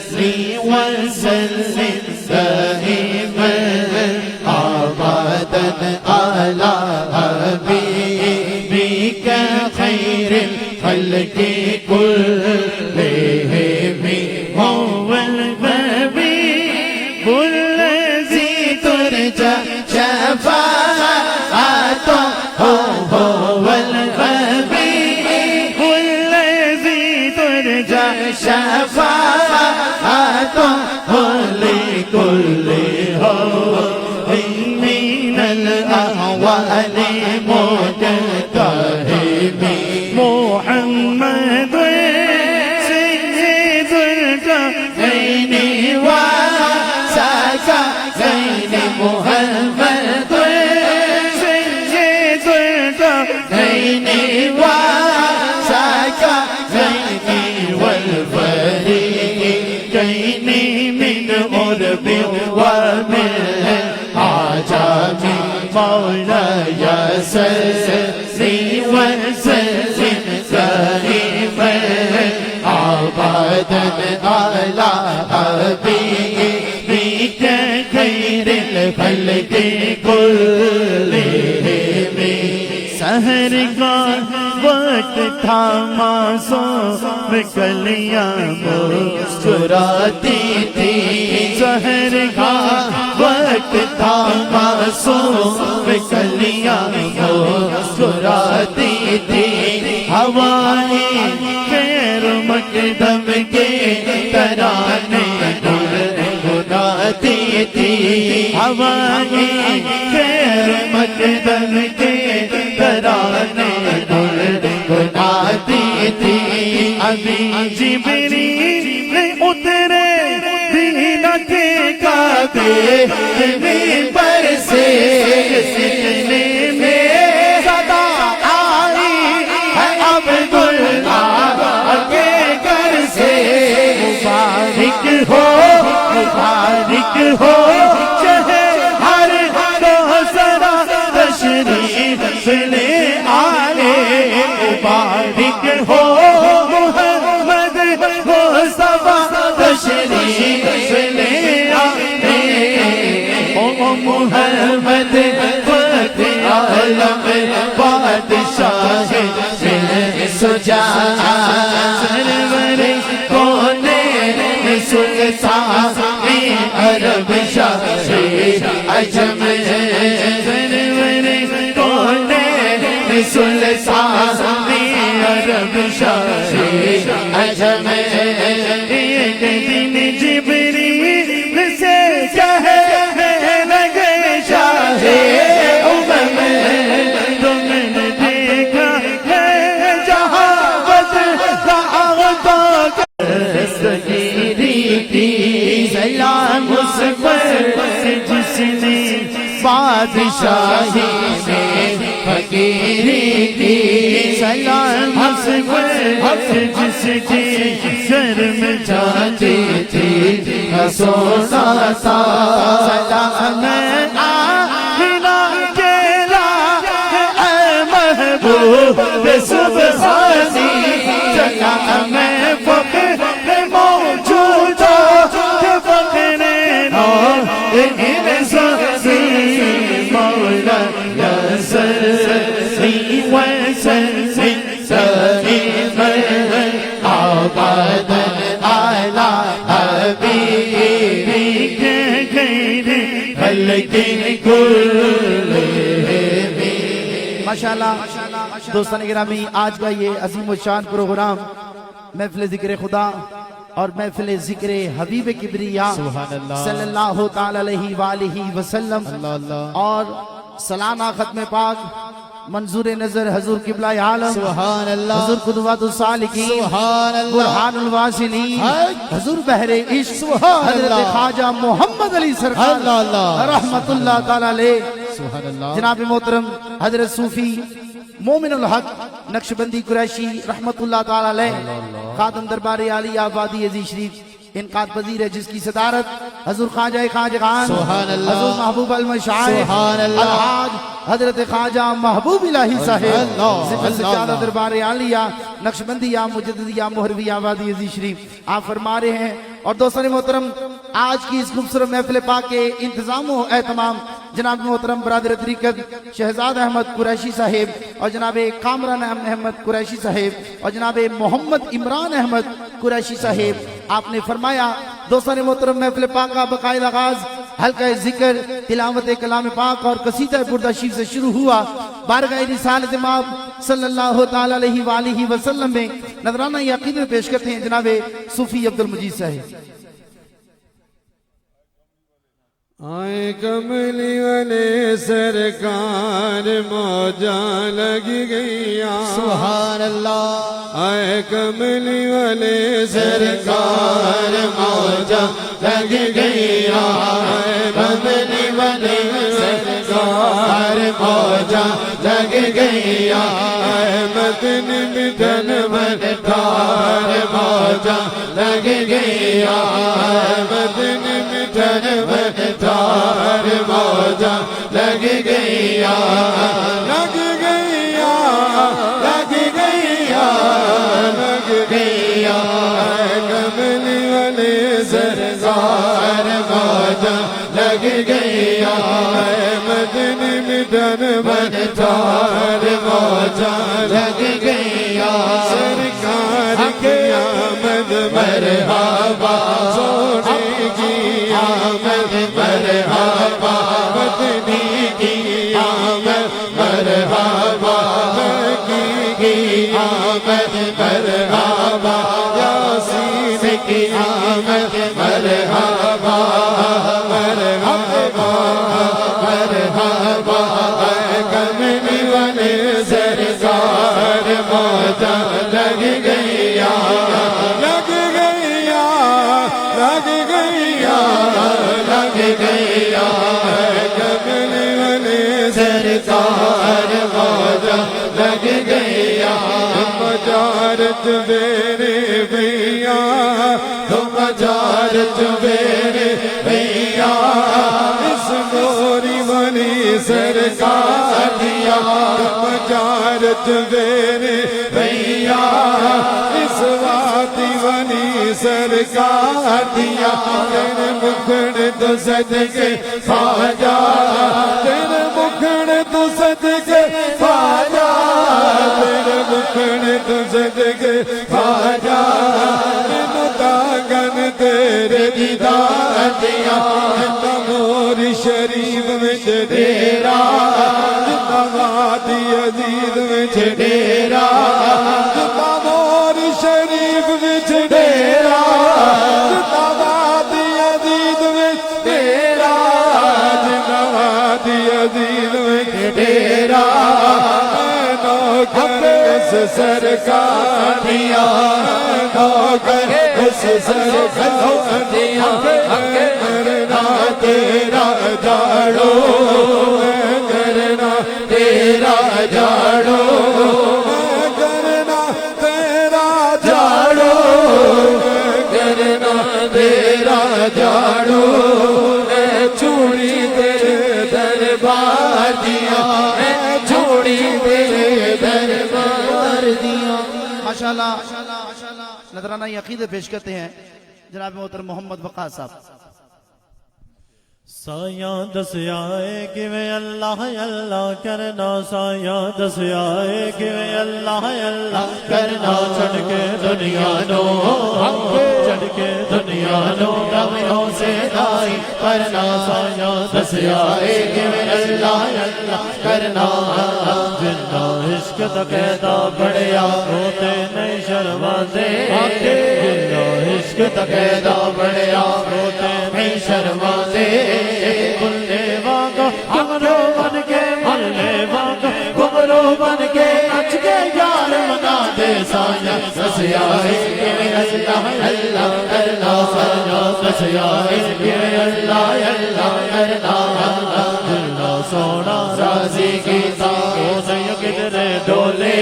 صل وسلم دائما أبدا على حبيبك خير الخلق كلهم هو الحبيب الذي ترجى شفاعته هو الحبيب الذي ترجى شفاعته لكل من الأهوال متهم محمد سيد الكونين وسكنين محمد سيد الكونين وسكنين والفريقين من قرب ومن عجب مولاي صل وسلم دائما أبدا على حبيبك خير الخلق كلهم سحر کا وقت تھا معصوم کلیاں مسکراتی تھی سحر کا وقت تھا معصوم کلیاں مسکراتی تھی ہوائیں خیر مقدم کے ترانے گنگناتی تھی ہوائیں خیر مقدم کے ترانے گنگناتی تھی ابھی جبریل اترے دینا کے کعبے منبر سے سجنے میں صدا آئی ہے عبداللہ کے گھر سے مبارک ہو شہر ہر کوثر تشریف لے آئے مبارک ہو محمد مصطفیٰ تشریف لے آئے محمد فتح عالم بادشاہ سجاد سرور کونین سلطان عرب شاہ عجم سرور کونین سلطان عرب شاہ عجم ایک دن جبریل سے کہنے لگے شاہ امم تم نے دیکھا ہے جہاں بدراغتوں کا سگیری کی سلام اس پر جس نے بادشاہی میں فقیری کی سلام اس پر جس کے گھر میں جاتی تھی سونا سا سلام آمینہ کے لاہ اے محبوب سبحانی سلام فخر موجود کہ فخر نور انسانی مولا یا صلی وسلم دائما ابدا على حبيبك خير الخلق كلهم ماشاءاللہ دوستان گرامی آج کا یہ عظیم الشان پروگرام محفل ذکر خدا اور محفل ذکر حبیب کبریا صلی اللہ تعالی علیہ وآلہ وسلم اور سالانہ ختم پاک منظور نظر حضور قبلہ عالم سبحان اللہ حضور قدوۃ الصالحین سبحان اللہ برہان الواصلین حضور بحر عشق سبحان اللہ حضرت خواجہ محمد علی سرکار رحمت اللہ تعالی علیہ سبحان اللہ جناب محترم حضرت صوفی مومن الحق نقشبندی قریشی رحمت اللہ تعالی علیہ خادم دربار عالی آبادی عزیز شریف انقاد پذیر ہے جس کی صدارت حضور خواجہ خواجگان حضور محبوب المشائخ الحاج حضرت خواجہ محبوب الہی صاحب ذکر سجادہ دربار عالیہ نقشبندیہ مجددیہ مہروی آبادی عزیز شریف آپ فرما رہے ہیں اور دوستان محترم آج کی اس خوبصورت محفل پاک کے انتظام و اہتمام جناب محترم برادر طریقت شہزاد احمد قریشی صاحب اور جناب کامران احمد قریشی صاحب اور جناب محمد عمران احمد قریشی صاحب آپ نے فرمایا دوستان محترم محفل پاک کا باقاعدہ آغاز حلقہ ذکر تلاوت کلام پاک اور قصیدہ بردہ شریف سے شروع ہوا بارگاہ رسالت مآب صلی اللہ تعالی علیہ وآلہ وسلم میں نذرانہ عقیدت میں پیش کرتے ہیں جناب صوفی عبدالمجید صاحب آئے کملی والے سرکار موجہ لگ گیا سبحان اللہ آئے کملی والے سرکار موجہ لگ گیا آئے کملی والے سرکار موجہ لگ گیا آئے مدن مدن مدار موجہ لگ گیا آئے مدن مدن مدار موجہ لگ گیا لگ گیا لگ گیا لگ گیا کملی والے سرکار موجہ لگ گیا مدن مدن مدار موجہ لگ گیا سرکار کی آمد مرحبا سونے کی آمد مرحبا مدنی کی آمد مرحبا مکی کی آمد مرحبا یاسین کی آمد مرحبا مرحبا مرحبا کملی والے سرکار موجہ لگ گیا لگ گیا لگ گیا لگ گیا کملی والے سرکار موجہ لگ گیا مجارت میرے بھیا تم مجارت میرے بھیا اس گوری والی سرکار دیا مجارت میرے بھیا اس وادی والی سرکار دیا تیرے مکھڑ تو صدقے خواجہ تیرے مکھڑ تو صدقے خواجہ تیرے مکھڑ تو صدقے خواجہ متاگن تیرے دیدار دیا تمور شریف میں ڈیرا وادی عزیز میں ڈیرا تمور شریف میں ڈیرا وادی عزیز میں ڈیرا وادی عزیز میں ڈیرا نوکر اس سرکار دیا نوکر اس سرکار دیا کرنا تیرا جاڑو کرنا تیرا جاڑو کرنا تیرا جاڑو کرنا تیرا جاڑو چوڑی تیرے دربار دیا چوڑی تیرے دربار دیا ماشاءاللہ نذرانہ عقیدت پیش کرتے ہیں جناب محترم محمد وقاص صاحب سایاں دس آئے کہ میں اللہ اللہ کرنا سایاں دس آئے کہ میں اللہ اللہ کرنا چڑھ کے دنیا نو چڑھ کے دنیا نو ربوں سے دائی کرنا سایاں دس آئے کہ میں اللہ اللہ کرنا جنہ عشق تقیدہ بڑھیا ہوتے نہیں شرماتے جنہ عشق تقیدہ بڑھیا ہوتے نہیں شرماتے بلے واگا گمرو بن کے بلے واگا گمرو بن کے نچ کے یار منا دے سایاں دس آئے کہ میں اللہ اللہ کرنا سایاں دس آئے کہ میں اللہ اللہ کرنا اللہ سونا راضی کیتا وہ نہیں کدھرے ڈولے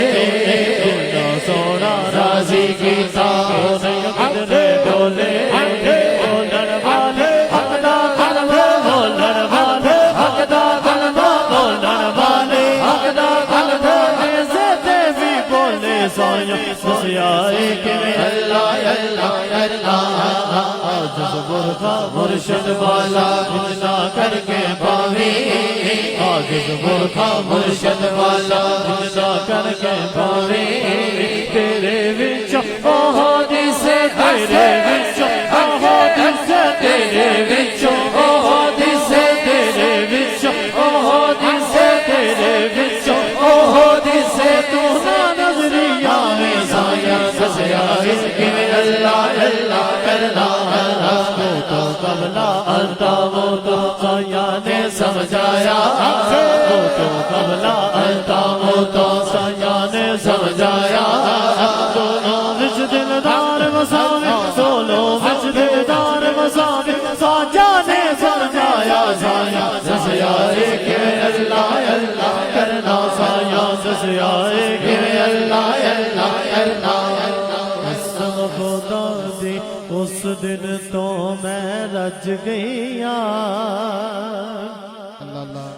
اللہ سونا راضی کیتا وہ نہیں کدھرے ڈولے بولن والے حقدا قلبہ بولن والے حقدا قلبہ بولن والے حقدا قلبہ ایسے تے بھی بولے سایاں دس آئے کہ میں اللہ اللہ کرنا جس برخا مرشد والا جنا کر کے پاوے جس برخا مرشد والا جنا کر کے پاوے تیرے وچ احادیث تیرے وچ احادیث تیرے وچ احادیث تیرے وچ احادیث تیرے وچ احادیث تو نظریہ میں سایہ دسیا کہ اللہ اللہ کرنا وہ تو قبلہ انتا وہ تو سایہ نے سمجھایا وہ تو قبلہ انتا وہ تو سایہ نے سمجھایا دونوں وچ دلدار مساوی دونوں وچ دلدار مساوی سایہ نے سمجھایا سایہ دسیا کہ اللہ اللہ کرنا سایہ دسیا کہ اللہ اللہ کرنا قسم خدا دی اس دن تو میں رج گئیاں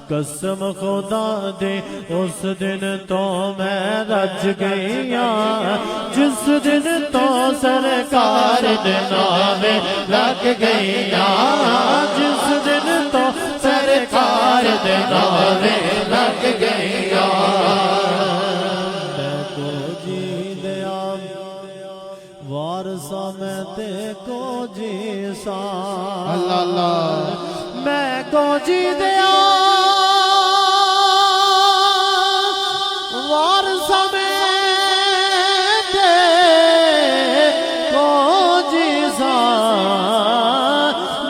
قسم خدا دے اس دن تو میں رج گئیاں جس دن تو سرکار دے نامے لگ گئیاں جس دن تو سرکار دے نامے لگ گئیاں میں کو جی دیا وارثا میں تے کو جی سا اللہ اللہ میں کو جی دیا وارثا میں تے کو جی سا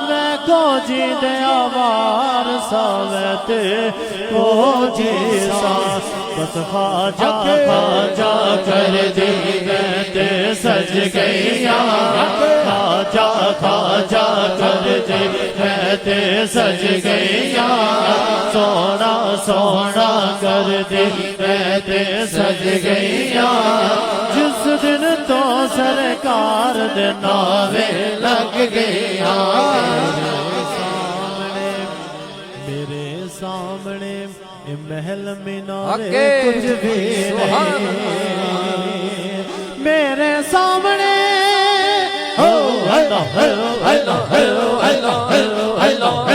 میں کو جی دیا وارثا میں تے کو جی سا بس خواجہ خواجہ کر دی میں تے سج گئیاں خواجہ خواجہ کر دی میں تے سج گئیاں سونا سونا کر دی میں تے سج گئیاں جس دن تو سرکار دے نامے لگ گئیاں میرے سامنے محل مینارے کچھ بھی نہیں میرے سامنے اللہ اللہ اللہ اللہ اللہ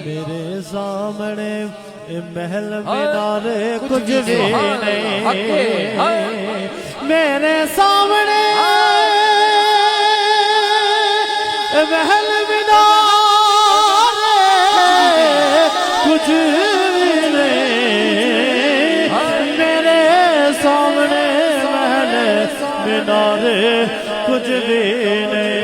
میرے سامنے محل مینارے کچھ بھی نہیں میرے سامنے محل مینارے کچھ بھی نہیں میرے سامنے محل مینارے کچھ بھی نہیں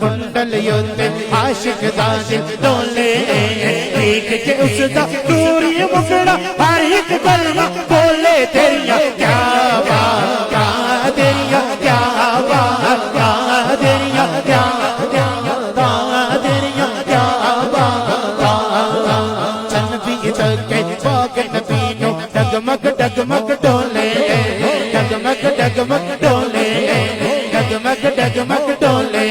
کنڈلیوں عاشق دا دل ڈولے دیکھ کے اس دا نوری مکڑا ہر ایک کلمہ بولے تیریاں کیا بات کیا تیریاں کیا بات کیا تیریاں کیا تیریاں کیا بات چن بھی چکے پاک نبی نو ڈگمگ ڈگمگ ڈولے ڈگمگ ڈگمگ ڈولے ڈگمگ ڈگمگ ڈولے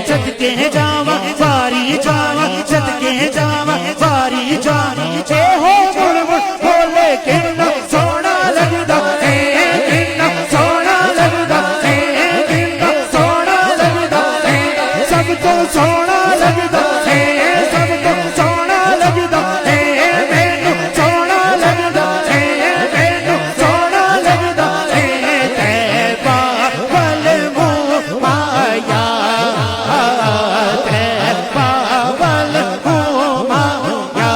صدقے جاواں ساری جاواں صدقے جاواں ساری جانی اے ہو مڑ مڑ بولے کتنا سونا لگدا اے کتنا سونا لگدا اے کتنا سونا لگدا اے سب تو سونا لگدا اے سب تو سونا لگدا اے مینوں سونا لگدا اے مینوں سونا لگدا اے تیبا ول منہ مایا تیبا ول منہ مایا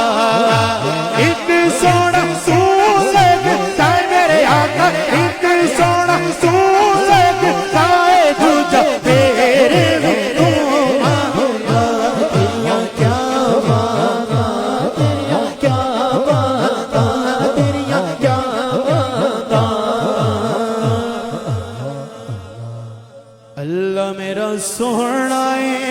ایک سونا سون لگدا میرے آقا ایک سونا سون لگدا ہے دوجا میرے اللہ میرا سوہنا ہے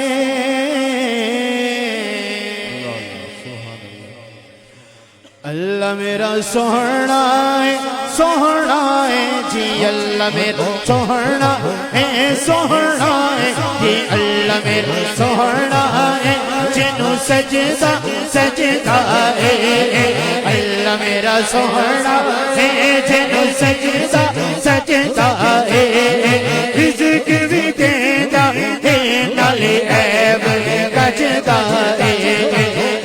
اللہ میرا سوہنا ہے سوہنا ہے جی اللہ میرا سوہنا ہے سوہنا ہے جی اللہ میرا سوہنا ہے جنوں سجدہ سجدہ ہے اللہ میرا سوہنا ہے جنوں سجدہ سجدہ ہے رزق بھی دیندا ہے نالے عیب کجدا ہے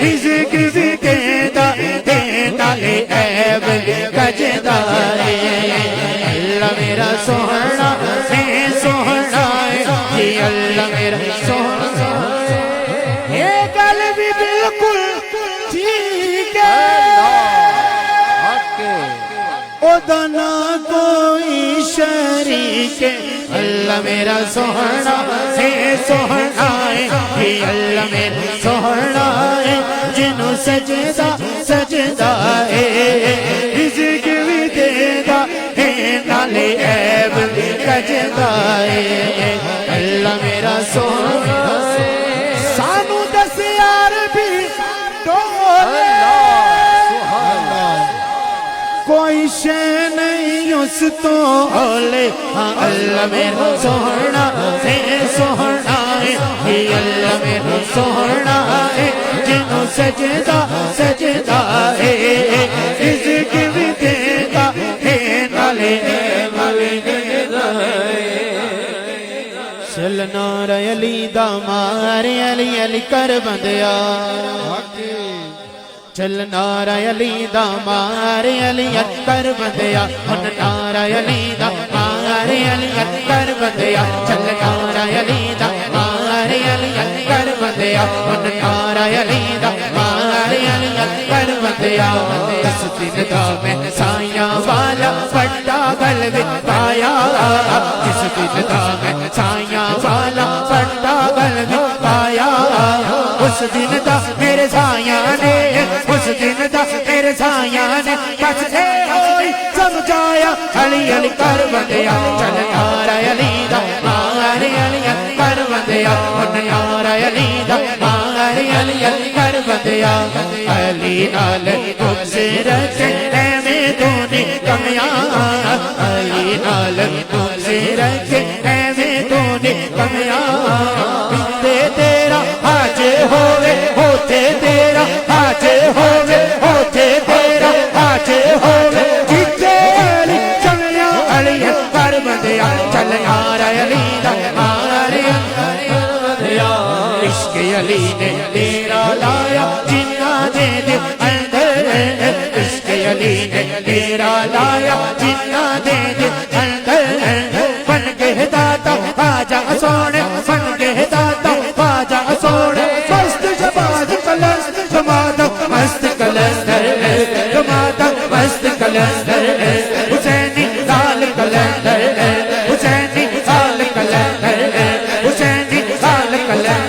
رزق بھی دیندا ہے نالے عیب کجدا ہے اللہ میرا سوہنا ہے سوہنا ہے جی اللہ میرا سوہنا ہے یہ گل بھی بالکل ٹھیک ہے ادا نہ کوئی شریک اللہ میرا سوہنا ہے سوہنا ہے یہ اللہ میرا سوہنا ہے جنوں سجدہ سجدہ ہے رزق بھی دیندا ہے نالے عیب کجدا ہے اللہ میرا سوہنا ہے سانو دس یار بھی ڈولے کوئی شے نہیں اس تو ہولے ہاں اللہ میرا سوہنا ہے سوہنا ہے یہ اللہ میرا سوہنا ہے جنوں سجدہ سجدہ ہے رزق بھی دیندا ہے نالے عیب کجدا ہے چلنا رے علی دا مارے علی علی کر بندیا چل نعرہ علی دا مارے علی کر بندیا ان نعرہ علی دا مارے علی کر بندیا چل نعرہ علی دا مارے علی کر بندیا ان نعرہ علی دا مارے علی کر بندیا اس دن دا میں سایاں والا پٹا گل وچ پایا اس دن دا میں سایاں والا پٹا گل وچ پایا اس دن دا میرے سایاں نے اس دن دا میرے سایاں نے بس اے ہوئی سمجھایا علی علی کر بندیا چل نعرہ علی دا مارے علی کر بندیا ان نعرہ علی دا مارے علی کر بندیا علی نال تجھ سے رکھے میں دونے کمیاں علی نال تجھ سے رکھے میں دونے کمیاں بندے تیرا حاج ہوئے ہوتے تیرا حاج ہوئے ہوتے تیرا حاج ہوئے جیتے علی چلیا علی کر بندیا چل نعرہ علی دا مارے بندیا عشق علی نے تیرا لایا جنہ دے دے اندر عشق علی نے تیرا لایا جنہ دے دے اندر بن کے داتا آجا سونے بن کے داتا آجا سونے مست جباد کلست جمادا مست کلندر جمادا مست کلندر حسینی لال کلندر حسینی لال کلندر حسینی لال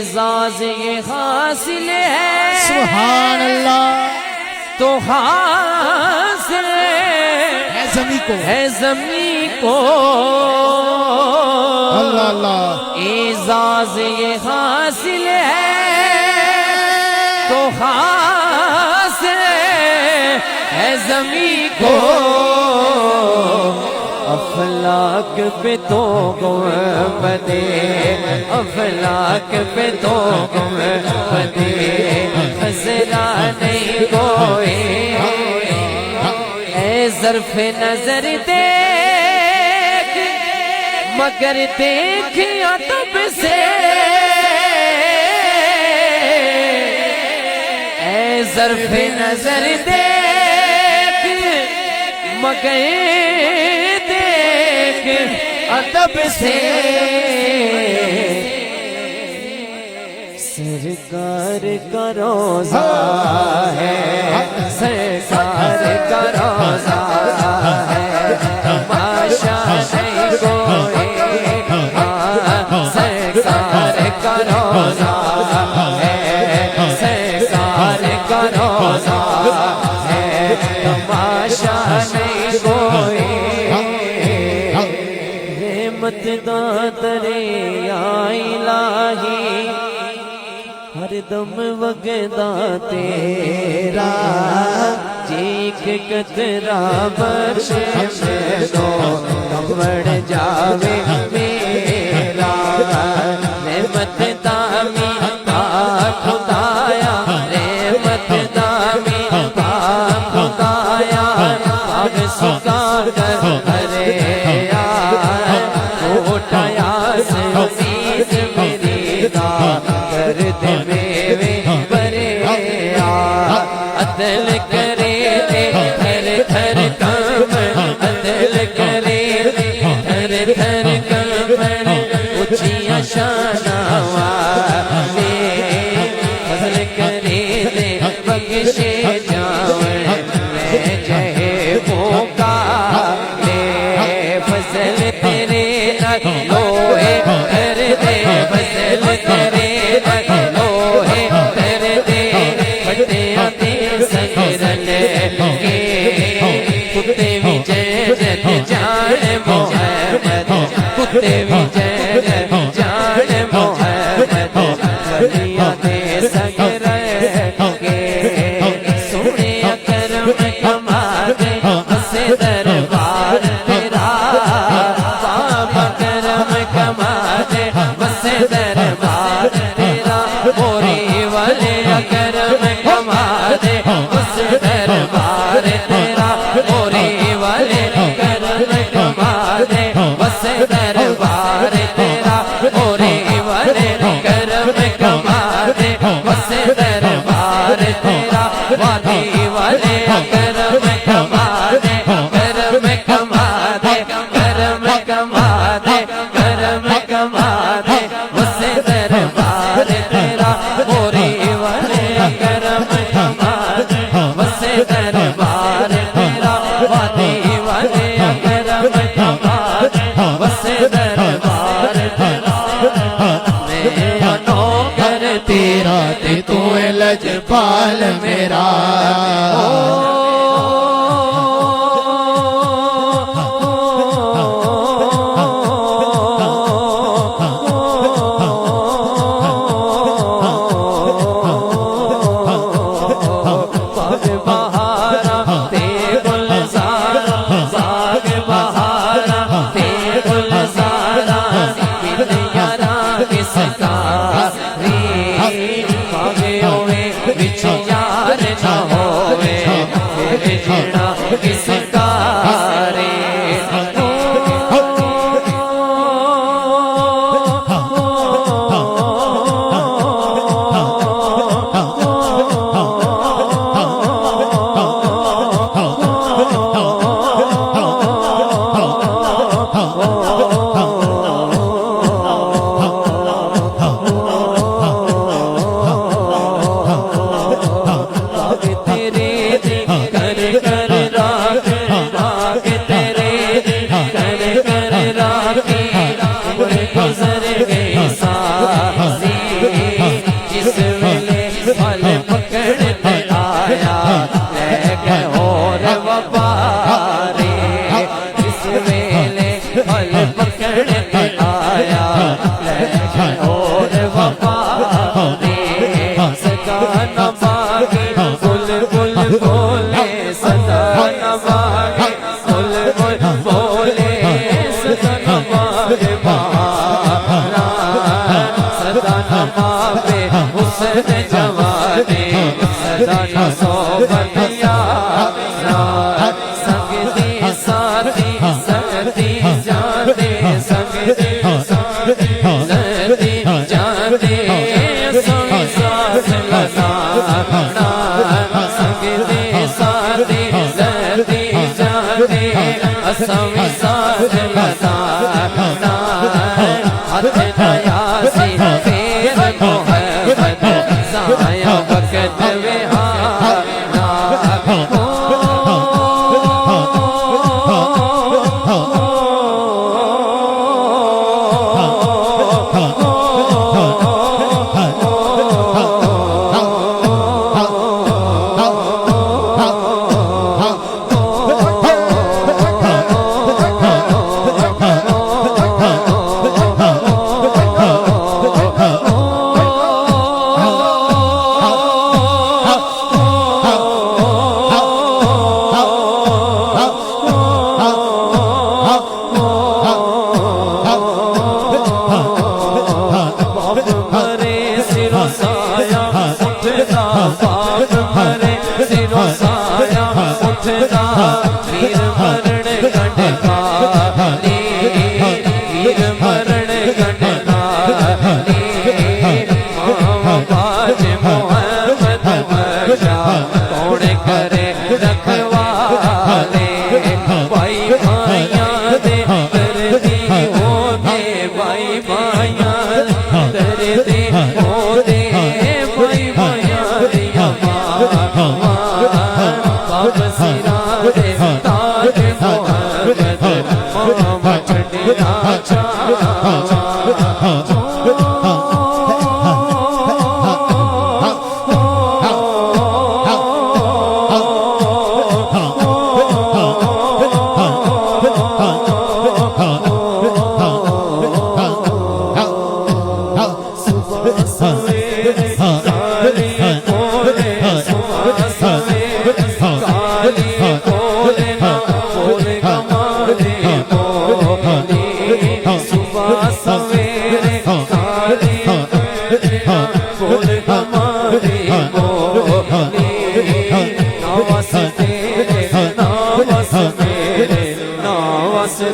اعزاز یہ حاصل ہے سبحان اللہ تو حاصل ہے زمیں کو ہے زمین کو اللہ اللہ اعزاز یہ حاصل ہے تو حاصل ہے زمین کو افلاک پہ تو گنبدے افلاک پہ تو گنبدے خزرا نہیں کوئی اے ظرف نظر دیکھ مگر دیکھ ادب سے اے ظرف نظر دیکھ مگر دیکھ ادب سے سرکار کا روزہ ہے سرکار کا روزہ ہے تماشا نہیں کوئی سرکار کا روزہ ہے سرکار کا روزہ ہے تماشا نہیں کوئی رحمت دا دریا الہی ہر دم وگدا تیرا چیخ قطرہ بخش میں تو بڑھ جاوے میرا رحمت دامی کا خدایا رحمت دامی کا خدایا پاک سکا کر ارے اٹھایا سے امید میری دا کر دے میوے برے عدل کرے دے تھر تھر کمر عدل کرے دے تھر تھر کمر اچھیاں شانہ والے فضل کرے دے بخشے جاون میں جہے موقع لے فضل تیرے لوہے کر دے فضل تیرے لوہے کر دے پٹیاں دے سگرن کے کتے بھی جنت جان محمد کتے بھی جنت جان محمد ولیاں دے سگرن کے سونے کرم کما دے بس دربار تیرا بابا کرم کما دے بس دربار تیرا موری والے کرم کما دے بس دربار تیرا موری والے کرم کما دے بس دربار تیرا موری والے کرم کما دے بس دربار تیرا وادی والے کرم کما دے کرم کما دے کرم کما دے کرم کما دے بس دربار تیرا موری والے کرم کما دے بس دربار تیرا وادی والے کرم کما دے بس دربار تیرا میرا نوکر تیرا تے تو لجپال میرا سما پہ حسن جوانے صدا نہ صحبت یار سنگتی ساتھی سنگتی جانے سنگتی ساتھی سنگتی جانے سوئی ساتھ لگانا سنگتی ساتھی سنگتی جانے سوئی ساتھ لگانا ہاتھ نیاسی پیر محبت سایہ وقت وہانا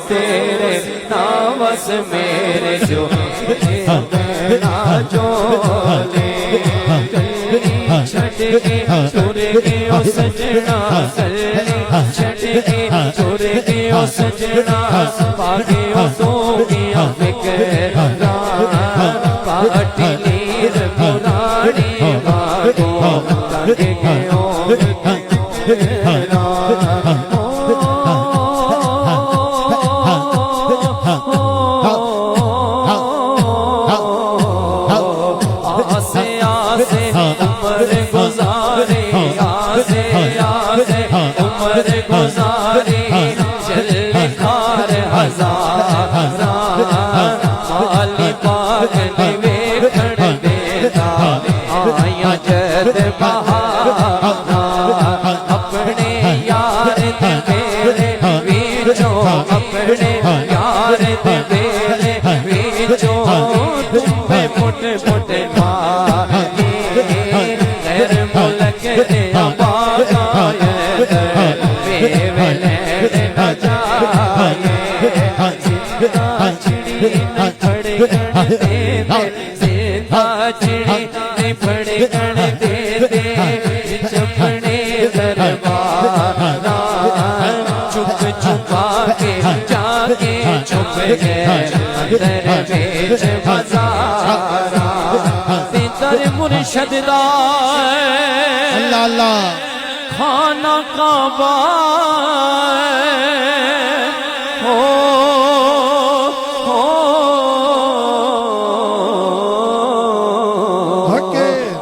تیرے ناوس میرے جو میرا جو لے کلی چھٹ کے چھوڑ کے او سجنا کلی چھٹ کے چھوڑ کے او سجنا پاگے او تو گیا فکرا پاٹی لیر پرانی باگو تنگ کے او فکرا مرشد دا اللہ اللہ کھانا کعبہ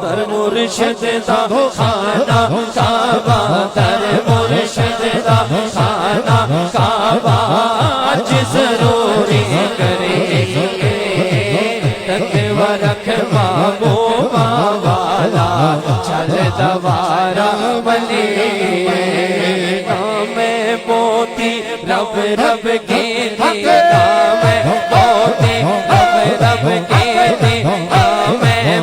در مرشد دا کھانا کعبہ در مرشد دا کھانا کعبہ آج ضروری کرے تقوی رکھوا چل دوارا ولی میں پوتی رب رب کی دی میں پوتی رب رب کی دی میں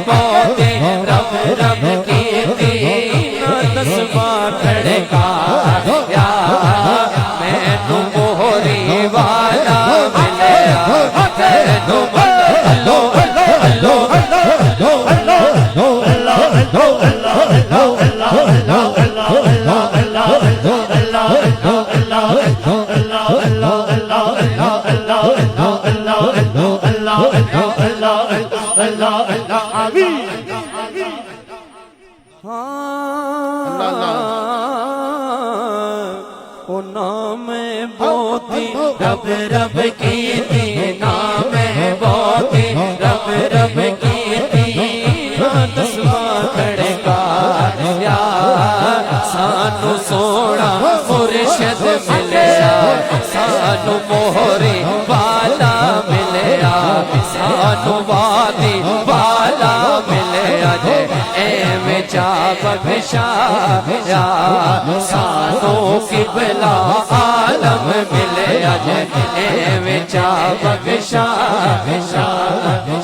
او نام بوتی رب رب کیتی نام بوتی رب رب کیتی دسواں کھڑکا یا سانو سونا مرشد ملیا سانو موہری والا ملیا سانو وادی والا ملیا جے ایویں چا بخشایا سانو قبلہ عالم ملیا جے ایویں چا بخشایا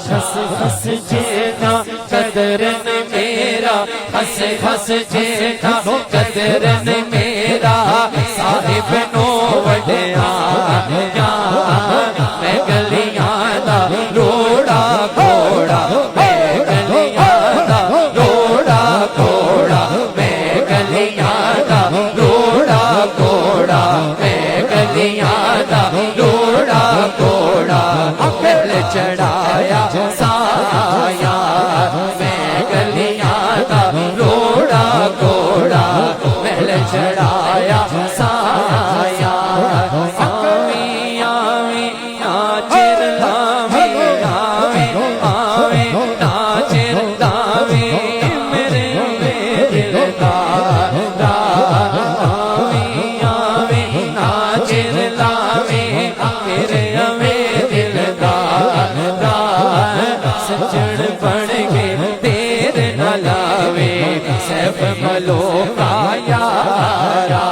ہس ہس جینا قدرن میرا ہس ہس جینا قدرن میرا صاحب نو وڈیا میں گلیاں دا روڑا گھوڑا میں گلیاں دا روڑا گھوڑا میں گلیاں دا روڑا گھوڑا میں گلیاں دا روڑا گھوڑا پہل چڑھایا سایہ میں گلیاں دا روڑا گھوڑا پہل چڑھایا سایہ آویں آویں ناچر لاویں آویں آویں ناچر لاویں میرے دلدار آویں آویں ناچر لاویں میرے دلدار سجن بن کے دیر نہ لاویں سیف ملوک یارا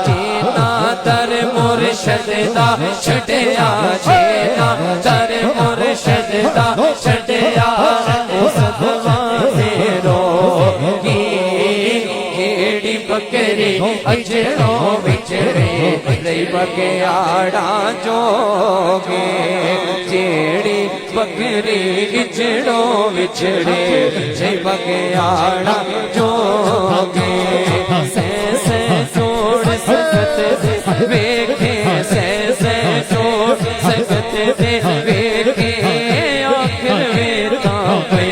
جینا در مرشد دا چھٹیا جینا در مرشد دا چھٹیا اس دوازے رو گیڑی بکری اجڑوں بچڑے رئی بگیاڑا جوگے جیڑی بکری اجڑوں بچڑے رئی بگیاڑا جوگے سے جوڑ سکت دے ویکھے سے جوڑ سکت دے ویکھے آخر ویکھاں پہ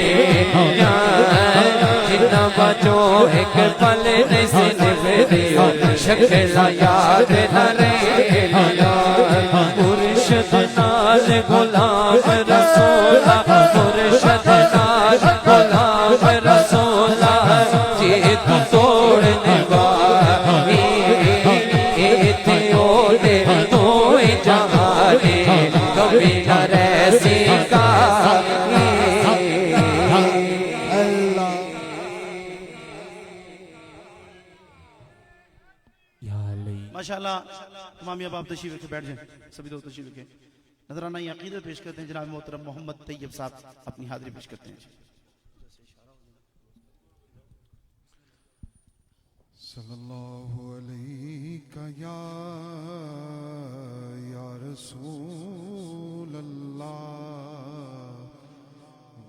جتنا بچو ایک پل نہیں سے نبھدیو شکلہ یاد نہ رہے مرشد نال غلام رسولہ مرشد نال غلام رسولہ جی تو توڑنے والی ایتھیو دے تو جہانے کبھی نہ رہسی کا ماشاءاللہ امامی اب آپ تشریف رکھے بیٹھ جائیں سبھی دوست تشریف رکھیں نظرانہ عقیدت پیش کرتے ہیں جناب محترم محمد طیب صاحب اپنی حاضری پیش کرتے ہیں صلی اللہ علیہ یا رسول اللہ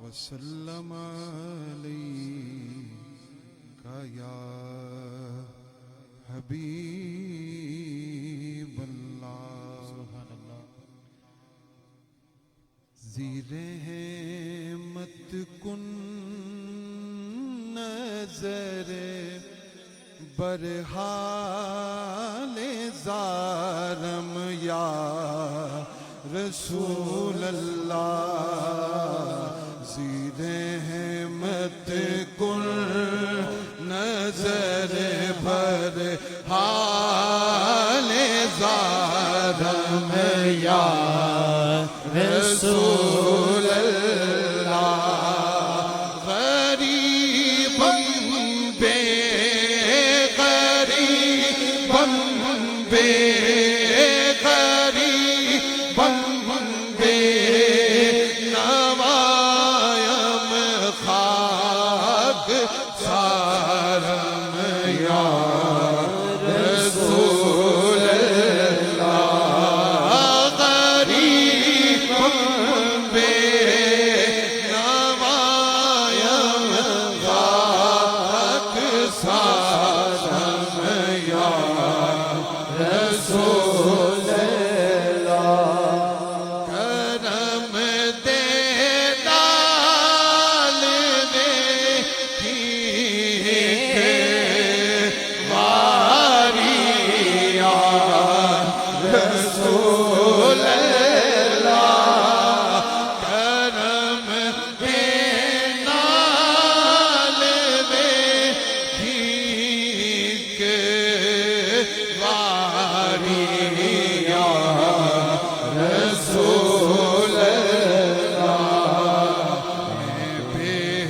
وسلم علیہ یا حبیب اللہ زیر مت کن نظر برحال زارم یا رسول اللہ زیر مت کن نظر برحال زارم یا رسول اللہ غریباً بے غریباً بے غریباً بے نوایم خاک سارم یا رسول اللہ غریباً بے نوایم خاک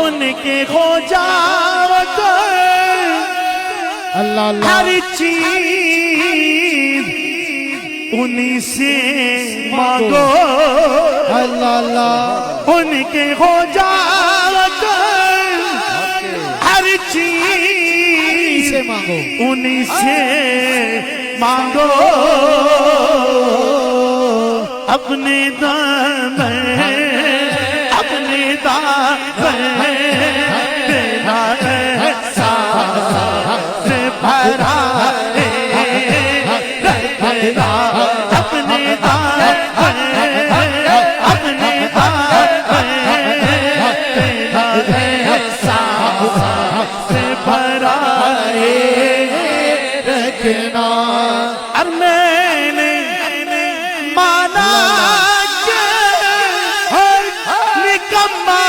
ان کے ہو جاؤ تو اللہ اللہ ہر چیز انہی سے مانگو اللہ اللہ ان کے ہو جاؤ تو ہر چیز سے مانگو انہی سے مانگو اپنے دامن اپنے دامن تیرا احساس بھرا ہے رکھنا اپنے دامن اپنے دامن تیرا احساس بھرا ہے رکھنا اور میں نے مانا کہ نکما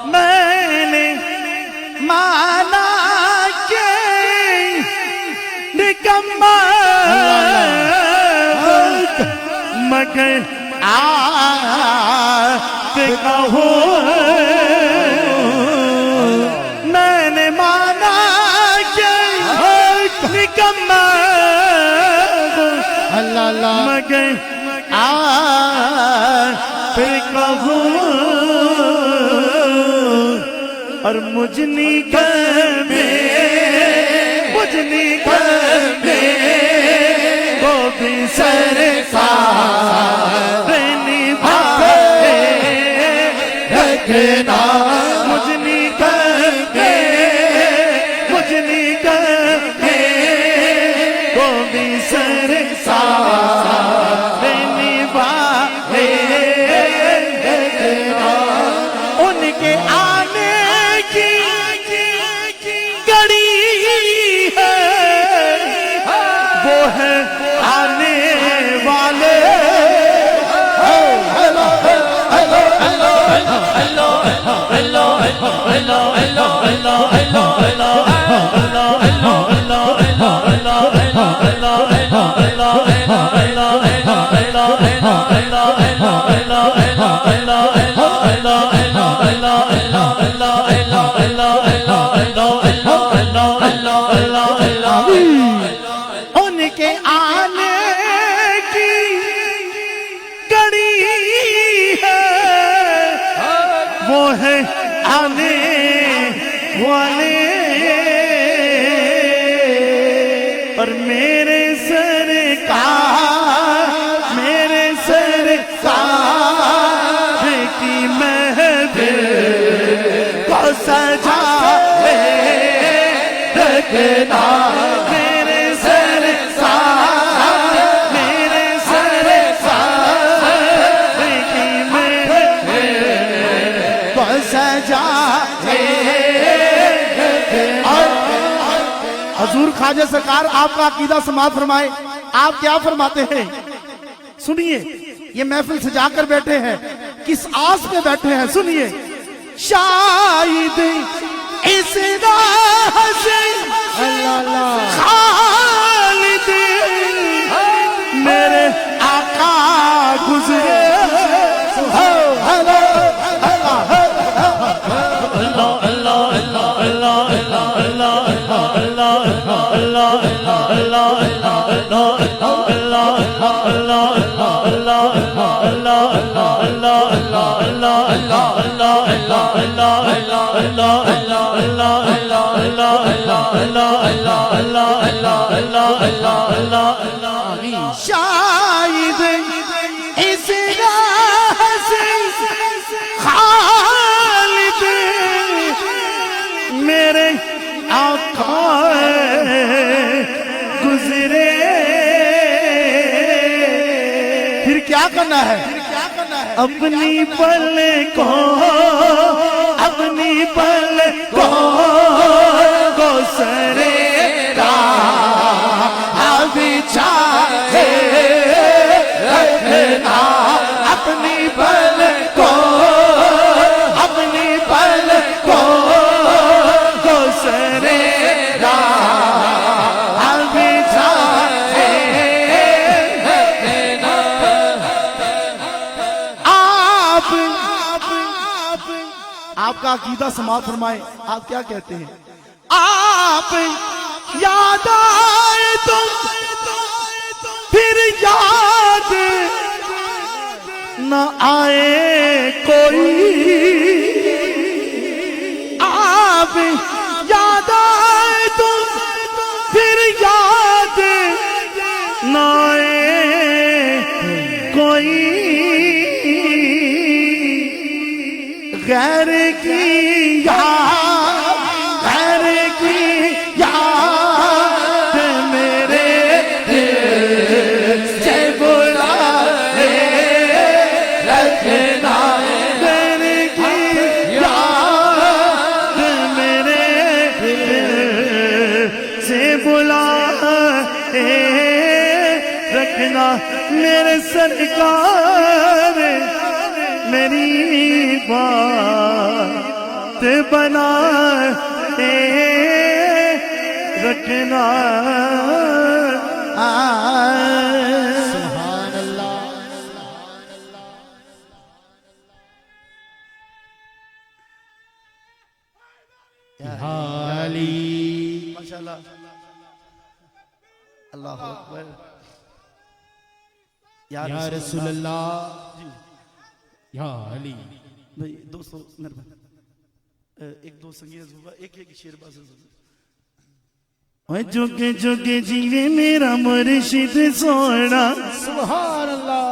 میں نے مانا کہ نکما مگر آپ کہو میں نے مانا کہ نکما اللہ اللہ مگر آپ کہو اور مجھنی گھر میں وہ بھی سرکار نبھائے رکھنا مجھنی گھر میں وہ بھی سرکار نبھائے رکھنا ان کے آنے کی گھڑی ہے وہ ہے آنے والے ان کے آنے کی گھڑی ہے وہ ہے آنے والے اور میرے سرکار کی محفل کو سجا رکھنا میرے سرکار کی محفل کو سجا حضور خواجہ سرکار آپ کا عقیدہ سماعت فرمائے. آپ کیا فرماتے ہیں؟ سنیے، یہ محفل سجا کر بیٹھے ہیں، کس آس پہ بیٹھے ہیں؟ سنیے. شاید اس راہ سے خالد میرے آقا گزرے شاید اس راہ سے خالد میرے آقا کیا کرنا ہے؟ اپنی پل کو اپنی پل کو سرے بچھائے رکھنا اپنی پل کو اپنی پل کو سرے بچھائے رکھنا آپ کا عقیدہ سماعت فرمائیں. آپ کیا کہتے ہیں؟ آپ یاد آئے تم پھر یاد نہ آئے کوئی آپ یاد آئے تم پھر یاد نہ آئے کوئی غیر کی یاد غیر کی یاد میرے دل سے بلائے رکھنا غیر کی یاد میرے دل سے بلائے رکھنا میرے سرکار میری بات بنا رکھنا. سبحان اللہ. ماشاءاللہ اللہ اکبر. یا رسول اللہ یا علی. بھائی دوستو مہربان ایک دو سنگیت ہوگا ایک ایک شیر باز جگے جگے جیوے میرا مرشد سونا سبحان اللہ.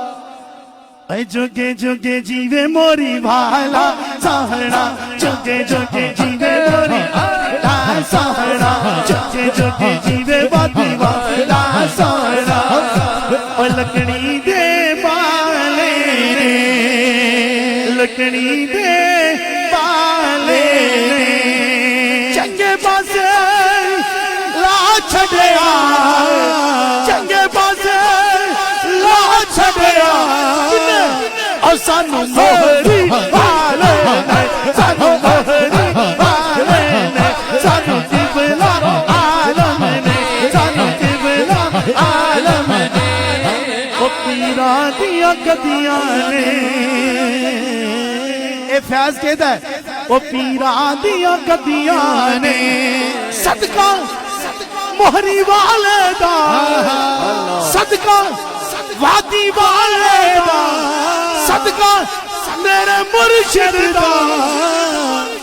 اے جگے جگے جیوے موری بھالا سہنا جگے جگے جیوے موری بھالا سہنا جگے جگے جیوے باتی بھالا سہنا اور لکڑی دے بالے لکڑی دے بالے چنگے پاسے لا چھڑیا چنگے پاسے لا چھڑیا اور سانو مہری والے نے سانو مہری والے نے سانو قبلہ عالم نے سانو قبلہ عالم نے وہ پیرا دیا گدیاں نے اے فیض کہتا ہے وہ پیرا دیا گدیاں نے صدقہ مہری والے دا صدقہ وادی والے دا صدقہ میرے مرشد دا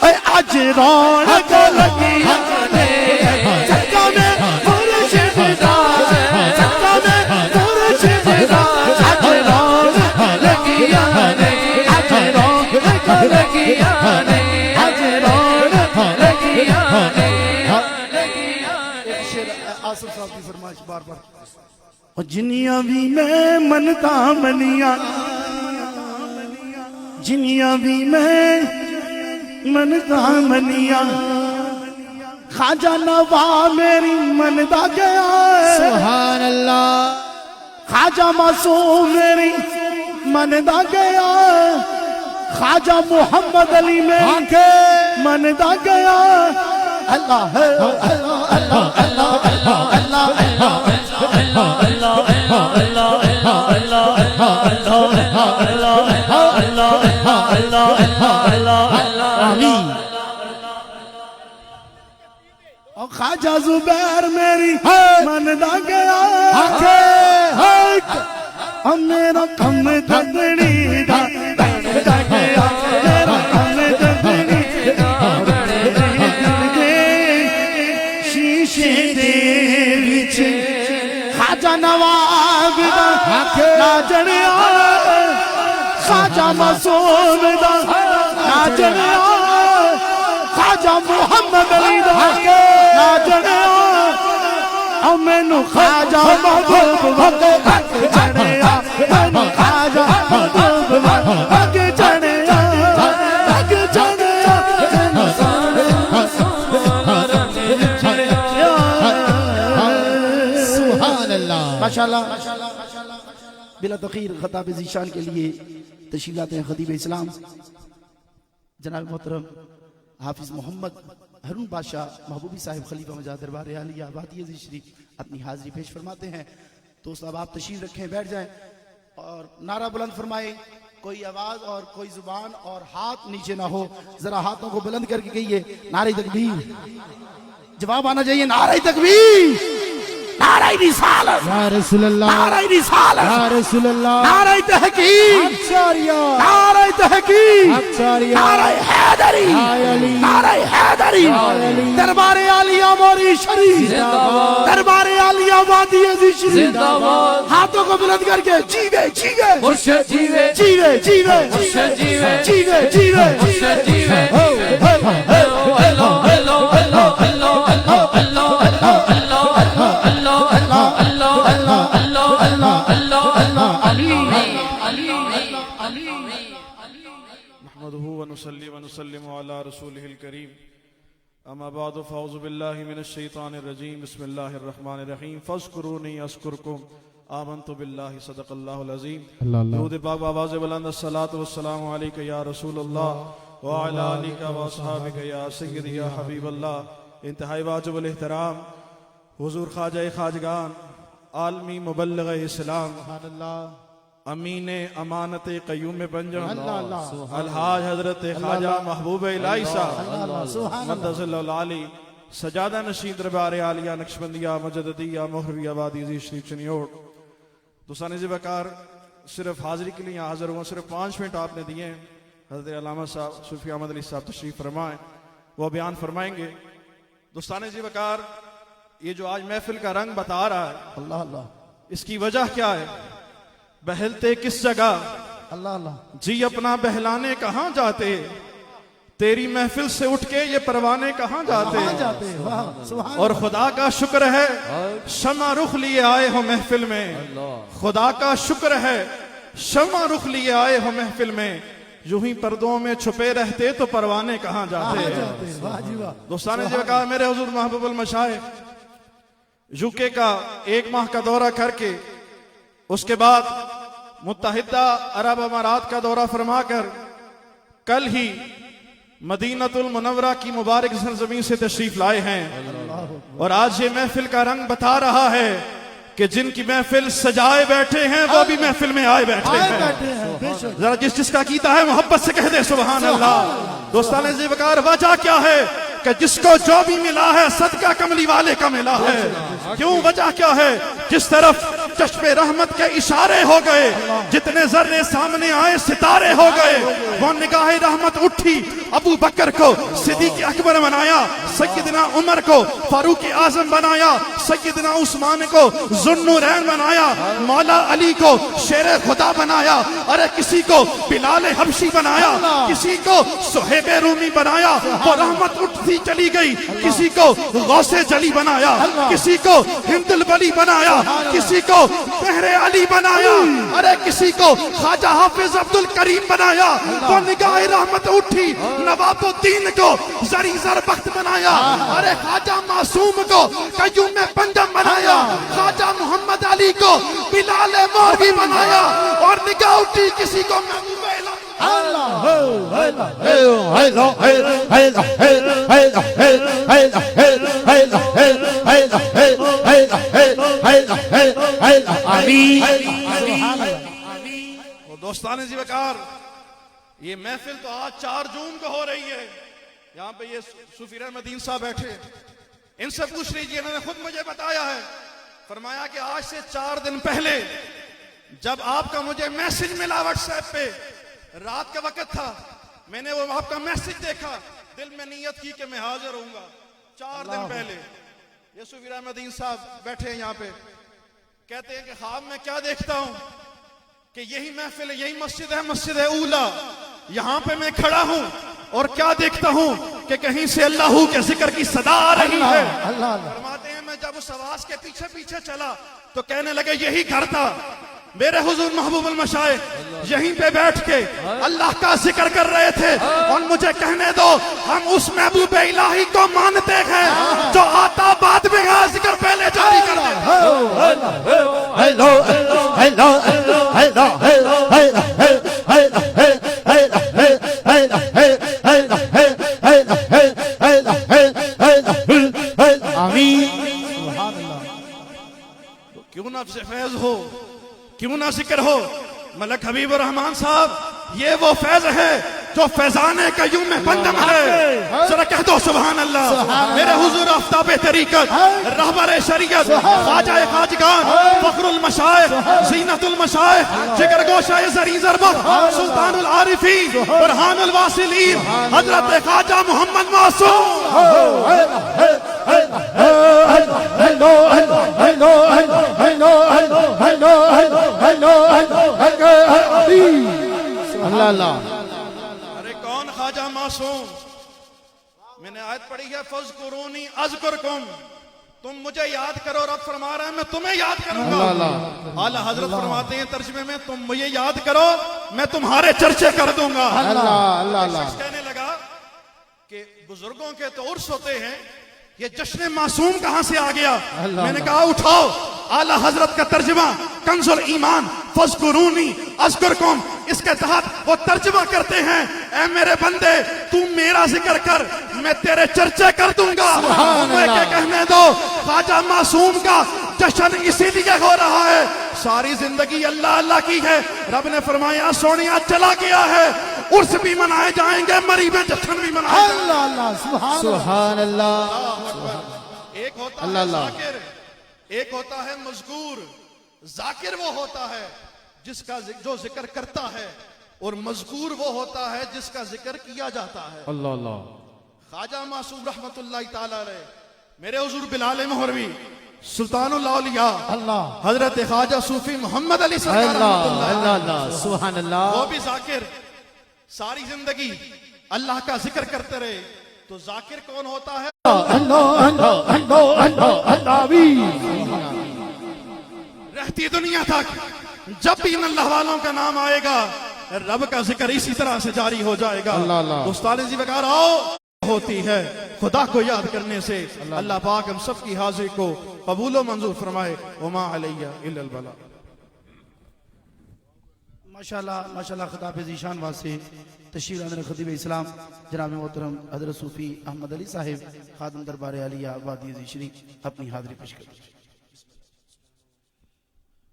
اے اج رونق لگی صدقہ میں مرشد دا صدقہ میں مرشد دا اج رونق لگی اج رونق لگی اج رونق لگی. آصف صاحب کی فرمائش بار بار. اور جنیاں بھی میں منتا منیاں جنیاں بھی میں منتا منیاں خواجہ نواز میری مندا گیا سبحان اللہ. خواجہ معصوم میری مندا گیا خواجہ محمد علی میری مندا گیا. اللہ اللہ اللہ اللہ اللہ اور خواجہ زبیر میری مندا گیا اور میرا کم دگڑی دا گیا میرا کم دگڑی شیشے دے وچ خواجہ نواب دا ناجڑیا خواجہ معصوم دا ناجڑیا خواجہ محمد علی دا ناجڑیا اور مینو خواجہ محبوب وقت چڑھیا مینو خواجہ ماشاءاللہ بلا تخیر خطاب ذیشان کے لیے تشریف لاتے ہیں خطیب اسلام جناب محترم حافظ محمد ہارون بادشاہ محبوبی صاحب خلیفہ مجاہد دربار عالیہ آبادی عزیز شریف اپنی حاضری پیش فرماتے ہیں. تو صاحب آپ تشریف رکھیں, بیٹھ جائیں اور نعرہ بلند فرمائیں. کوئی آواز اور کوئی زبان اور ہاتھ نیچے نہ ہو, ذرا ہاتھوں کو بلند کر کے کہیے نعرہ تکبیر. جواب آنا چاہیے نعرہ تکبیر, نعرہ رسالت, یا رسول اللہ, نعرہ رسالت, یا رسول اللہ, نعرہ تحقیق, اچھاریہ, نعرہ تحقیق, اچھاریہ, نعرہ حیدری, یا علی, نعرہ حیدری, علی, دربار عالیہ موری شریف, دربار عالیہ وادی عزیز شریف. ہاتھوں کو بلند کر کے جیوے جیوے مرشد جیوے, جیوے جیوے مرشد جیوے, جیوے جیوے مرشد جیوے. Hello hello hello hello hello hello نحمده ونصلي ونسلم على رسوله الكريم. اما بعد فاعوذ بالله من الشيطان الرجيم. بسم الله الرحمن الرحيم. فاذكروني اذكركم آمنت بالله صدق الله العظيم. درود پاک آواز بلند الصلاة والسلام عليك يا رسول الله وعلى آلك واصحابك يا سيدي يا حبيب الله. انتہائی واجب الاحترام حضور خواجہ خواجگان عالمی مبلغ اسلام سبحان اللہ, امین امانت قیوم بنجم اللہ اللہ, الحاج حضرت خواجہ محبوب الہی صاحب مقدس اللہ العالی سجادہ نشین دربار عالیہ نقشبندیہ مجددیہ مہروی آبادی عزیز شریف چنیوڑ. دوستان عزیز وقار, صرف حاضری کے لیے حاضر ہوں, صرف 5 منٹ آپ نے دیے ہیں. حضرت علامہ صاحب صوفی احمد علی صاحب تشریف فرمائیں, وہ بیان فرمائیں گے. دوستان عزیز وقار, یہ جو آج محفل کا رنگ بتا رہا ہے, اللہ اللہ اس کی وجہ کیا ہے؟ بہلتے کس جگہ اللہ اللہ, جی اپنا بہلانے کہاں جاتے, تیری محفل سے اٹھ کے یہ پروانے کہاں جاتے. کہاں جاتے ہیں, واہ سبحان اور خدا کا شکر ہے شمع رخ لیے آئے ہو محفل میں, خدا کا شکر ہے شمع رخ لیے آئے ہو محفل میں. یوں ہی پردوں میں چھپے رہتے تو پروانے کہاں جاتے. جاتے, واہ جی واہ. دوستان نے جو کہا, میرے حضور محبوب المشائخ یوکے کا 1 ماہ کا دورہ کر کے اس کے بعد متحدہ عرب امارات کا دورہ فرما کر کل ہی مدینہ المنورہ کی مبارک سرزمین سے تشریف لائے ہیں. اور آج یہ محفل کا رنگ بتا رہا ہے کہ جن کی محفل سجائے بیٹھے ہیں وہ بھی محفل میں آئے بیٹھے ہیں. ذرا جس کا کیتا ہے محبت سے کہہ دے سبحان اللہ. دوستان عزیز وقار, وجہ کیا ہے کہ جس کو جو بھی ملا ہے صدقہ کملی والے کا ملا ہے. کیوں, وجہ کیا ہے؟ جس طرف چشم رحمت کے اشارے ہو گئے, جتنے ذرے سامنے آئے ستارے ہو گئے. وہ نگاہ رحمت اٹھی, ابو بکر کو صدیق اکبر بنایا, سیدنا عمر کو فاروق اعظم بنایا, سیدنا عثمان کو ذوالنورین بنایا, مولا علی کو شیر خدا بنایا, ارے کسی کو بلال حبشی بنایا, کسی کو صہیب رومی بنایا. وہ رحمت اٹھتی چلی گئی. کسی کو غوث جلی بنایا, کسی کو ہند الولی بنایا, کسی کو بحر علی بنایا, ارے کسی کو خواجہ حافظ عبد الکریم بنایا. وہ نگاہ رحمت اٹھی, نواب الدین کو زری زر بخت بنایا, ارے خواجہ معصوم کو قیوم پنجم بنایا, خواجہ محمد علی کو بلال مولوی بنایا. اور نگاہ اٹھی کسی کو محبوب دوستان عزیز وقار, یہ محفل تو آج 4 جون کو ہو رہی ہے. یہاں پہ یہ صوفی رحمدین صاحب بیٹھے, ان سے پوچھ لیجئے, انہوں نے خود مجھے بتایا ہے, فرمایا کہ آج سے 4 دن پہلے جب آپ کا مجھے میسج ملا واٹس ایپ پہ, رات کا وقت تھا, میں نے وہ آپ کا میسج دیکھا, دل میں نیت کی کہ میں حاضر ہوں گا. 4 دن پہلے یہ صوفی رحمدین صاحب بیٹھے ہیں یہاں پہ, کہتے ہیں کہ خواب میں کیا دیکھتا ہوں کہ یہی محفل ہے, یہی مسجد ہے, مسجد اولا, یہاں پہ میں کھڑا ہوں اور کیا دیکھتا ہوں کہ کہیں سے اللہ کے ذکر کی صدا آ رہی ہے. فرماتے ہیں میں جب اس آواز کے پیچھے پیچھے چلا تو کہنے لگے یہی گھر تھا. میرے حضور محبوب المشائخ یہیں پہ بیٹھ کے اللہ کا ذکر کر رہے تھے, اور مجھے کہنے دو ہم اس محبوب الہی کو مانتے ہیں جو آتا بعد میں ذکر پہلے جاری کرتے ہیں. کیوں نہ فیض ہو، کیوں نہ ذکر ہو ملک حبیب الرحمان صاحب، یہ وہ فیض ہے جو فیضان قیوم میں بندم ہے. ذرا کہہ دو سبحان اللہ. میرے حضور آفتاب طریقت، رہبر شریعت، خواجہ خواجگان، فخر المشائخ، زینت المشائخ، جگر گوشہ زری ضربت، سلطان العارفین، برہان الواصلین، حضرت خواجہ محمد معصوم. اللہ اللہ. ارے کون خواجہ معصوم؟ میں نے آیت پڑھی ہے فَاذْكُرُونِي أَذْكُرْكُمْ، تم مجھے یاد کرو. رب فرما رہا ہے میں تمہیں یاد کروں گا. اعلیٰ حضرت فرماتے ہیں ترجمے میں، تم مجھے یاد کرو میں تمہارے چرچے کر دوں گا. شخص کہنے لگا کہ بزرگوں کے تو عرس ہوتے ہیں، یہ جشن معصوم کہاں سے آ گیا؟ میں نے کہا اٹھاؤ اعلیٰ حضرت کا ترجمہ کنز الایمان فَاذْكُرُونِي أَذْكُرْكُمْ، اس کے تحت وہ ترجمہ کرتے ہیں اے میرے بندے تو میرا ذکر کر میں تیرے چرچے کر دوں گا. تمہیں کیا کہنے دو، خواجہ معصوم کا جشن اسی لیے ہو رہا ہے. ساری زندگی اللہ اللہ کی ہے. رب نے فرمایا سونیا چلا گیا ہے، عرس بھی منائے جائیں گے، مری میں جشن بھی منائے جائیں گے. سبحان اللہ. ایک ہوتا ہے ذاکر، ایک ہوتا ہے مذکور. ذاکر وہ ہوتا ہے جس کا جو ذکر کرتا ہے، اور مذکور وہ ہوتا ہے جس کا ذکر کیا جاتا ہے. اللہ اللہ. خواجہ معصوم رحمت اللہ تعالی علیہ، میرے حضور بلال مہروی، سلطان الاولیاء اللہ. حضرت خواجہ صوفی محمد علی سرکار رحمت اللہ اللہ. سبحان اللہ. وہ بھی ذاکر، ساری زندگی اللہ کا ذکر کرتے رہے. تو ذاکر کون ہوتا ہے؟ رہتی دنیا تک جب بھی ان اللہ والوں کا نام آئے گا رب کا ذکر اسی طرح سے جاری ہو جائے گا. استاد جی وقار آؤ ہوتی ہے خدا کو یاد کرنے سے. اللہ پاک ہم سب کی حاضری کو قبول و منظور فرمائے. وما علیہ الا البلاغ. ماشاءاللہ ماشاءاللہ. خطاب ذیشان واسطے تشریف لانے خطیب اسلام جناب محترم حضرت صوفی احمد علی صاحب خادم دربار عالیہ وادی ذیشری اپنی حاضری پیش کرتے ہیں.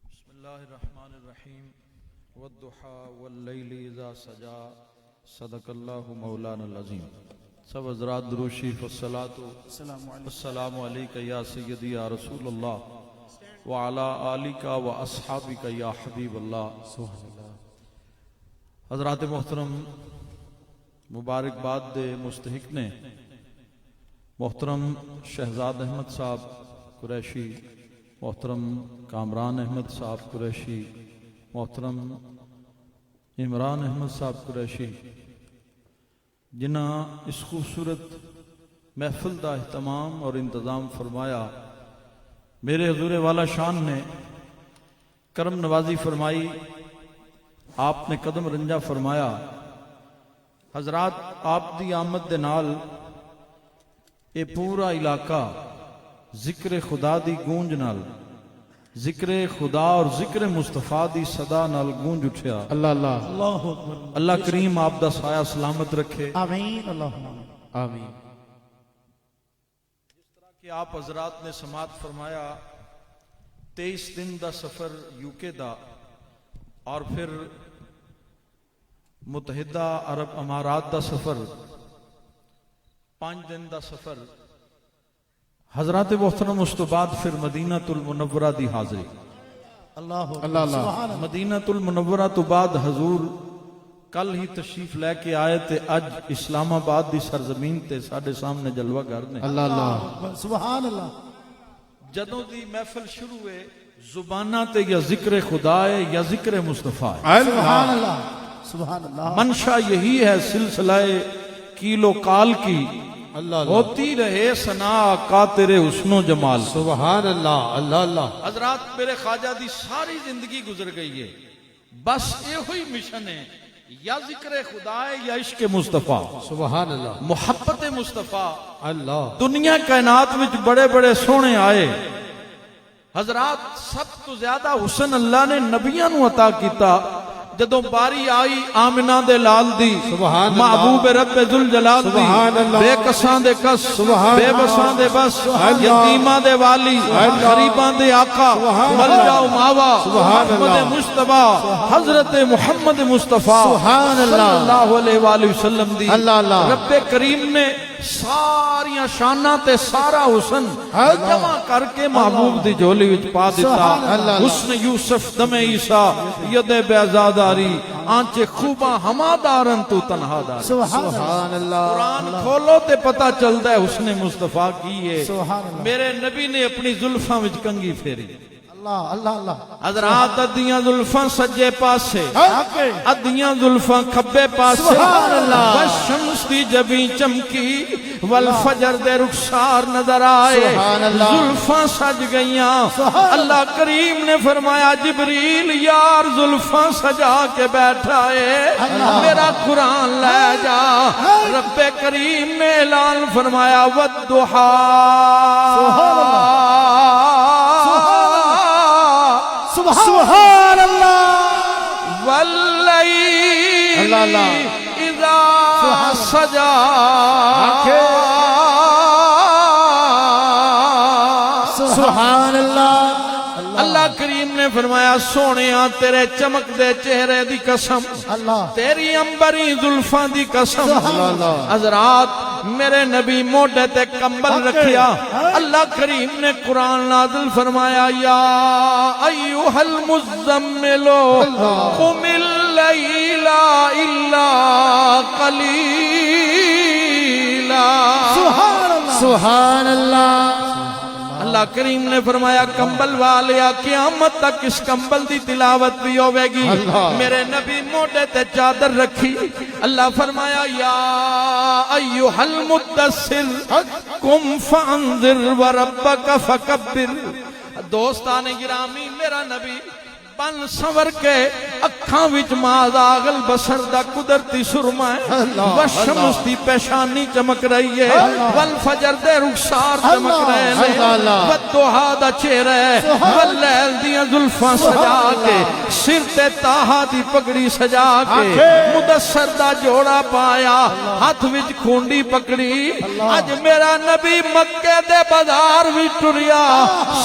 بسم اللہ الرحمن الرحیم. والضحى واللیل اذا سجا صدق اللہ مولانا العظیم. سب حضرات درود شریف والسلام علیک یا سیدی یا رسول اللہ وعلی آلک و اصحابک یا حبیب اللہ. حضرات محترم مبارکباد دے مستحق نے محترم شہزاد احمد صاحب قریشی، محترم کامران احمد صاحب قریشی، محترم عمران احمد صاحب قریشی، جنہاں اس خوبصورت محفل دا اہتمام اور انتظام فرمایا. میرے حضور والا شان نے کرم نوازی فرمائی، آپ نے قدم رنجا فرمایا. حضرات آپ دی آمد دے نال اے پورا علاقہ ذکر خدا دی گونج نال، ذکر خدا اور ذکر مصطفیٰ دی صدا نال گونج اٹھیا. اللہ اللہ. اللہ کریم آپ دا سایہ سلامت رکھے. آمین. اللہم آمین. جس طرح کہ آپ حضرات نے سماعت فرمایا 23 دن دا سفر یوکے دا اور پھر متحدہ عرب امارات دا سفر، 5 دن دا سفر. حضرات محترم اس تو بعد پھر مدینہ المنورہ دی حاضری. اللہ اللہ. مدینہ المنورہ تو بعد حضور کل ہی تشریف لے کے آئے تے اج اسلام آباد دی سرزمین تے ساڑھے سامنے جلوہ گر نے. اللہ اللہ. سبحان اللہ. جدوں دی محفل شروع ہوئے زبانہ تے یا ذکر خدا ہے یا ذکر مصطفیٰ ہے. سبحان اللہ. سبحان اللہ. منشا یہی ہے سلسلہ کیلو کال کی ہوتی رہے ثنا آقا تیرے حسن و جمال. سبحان اللہ. اللہ اللہ. حضرات میرے خواجہ دی ساری زندگی گزر گئی ہے، بس یہ ہوئی مشن ہے، یا ذکر خدا ہے یا عشق مصطفیٰ. سبحان اللہ. محبت مصطفیٰ. اللہ. دنیا کائنات وچ بڑے بڑے سونے آئے، حضرات سب تو زیادہ حسن اللہ نے نبیاں نو عطا کیتا جدوں باری آئی آمنہ دے لال دی سبحان اللہ محبوب رب ذوالجلال دی سبحان اللہ بے کساں دے کس سبحان بے اللہ بساں دے بس سبحان اللہ یتیماں دے والی غریباں دے آقا سبحان ملجا و ماوا سبحان محمد اللہ مصطفیٰ حضرت محمد مصطفیٰ سبحان اللہ صلی اللہ علیہ وآلہ وسلم دی اللہ اللہ رب کریم نے ساریاں شاناں تے سارا حسن جمع کر کے محبوب دی جھولی وچ پا دیتا سبحان اللہ حسن یوسف دم عیسیٰ ید بیزاداری آنچے خوباں ہما دارن تو تنہا دار سبحان اللہ قرآن کھولو تے پتہ چلتا ہے حسن مصطفیٰ کی ہے سبحان اللہ میرے نبی نے اپنی زلفاں وچ کنگھی پھیری اللہ اللہ اللہ حضرات ادیاں زلفاں سجے پاسے آکے ادیاں زلفاں کھبے پاسے سبحان اللہ والشمس دی جبیں چمکی والفجر دے رخسار نظر آئے سبحان اللہ زلفاں سج گئیاں اللہ کریم نے فرمایا جبریل یار زلفاں سجا کے بیٹھا ہے میرا قرآن لے جا رب کریم نے اعلان فرمایا والضحا سبحان اللہ واللیل اللہ اللہ اذا سجا سبحان اللہ اللہ کریم نے فرمایا سونیاں تیرے چمک دے چہرے دی قسم اللہ تیری امبری زلفاں دی قسم اللہ حضرات میرے نبی موڈے تے کمبل رکھیا اللہ کریم نے قرآن نازل فرمایا یا ایوہ المزملو قم اللیل الا قلیلا سبحان اللہ اللہ کریم نے فرمایا کمبل والیا قیامت تک اس کمبل دی تلاوت بھی ہوے گی میرے نبی موڈے تے چادر رکھی اللہ فرمایا یا ایوہ المدثر قم فانذر وربک فکبر دوستان گرامی میرا نبی بن سور کے اکھاں وچ مازاغل بسر دا قدرتی سرما ہے وشمس دی پیشانی چمک رہی ہے والفجر دے رخسار چمک رہے ہیں والضحا دا چہرہ ہے واللیل دیاں زلفاں سجا کے سر تے تاہا دی پگڑی سجا کے مدثر دا جوڑا پایا ہاتھ وچ کھونڈی پکڑی اج میرا نبی مکے دے بازار وچ ٹریا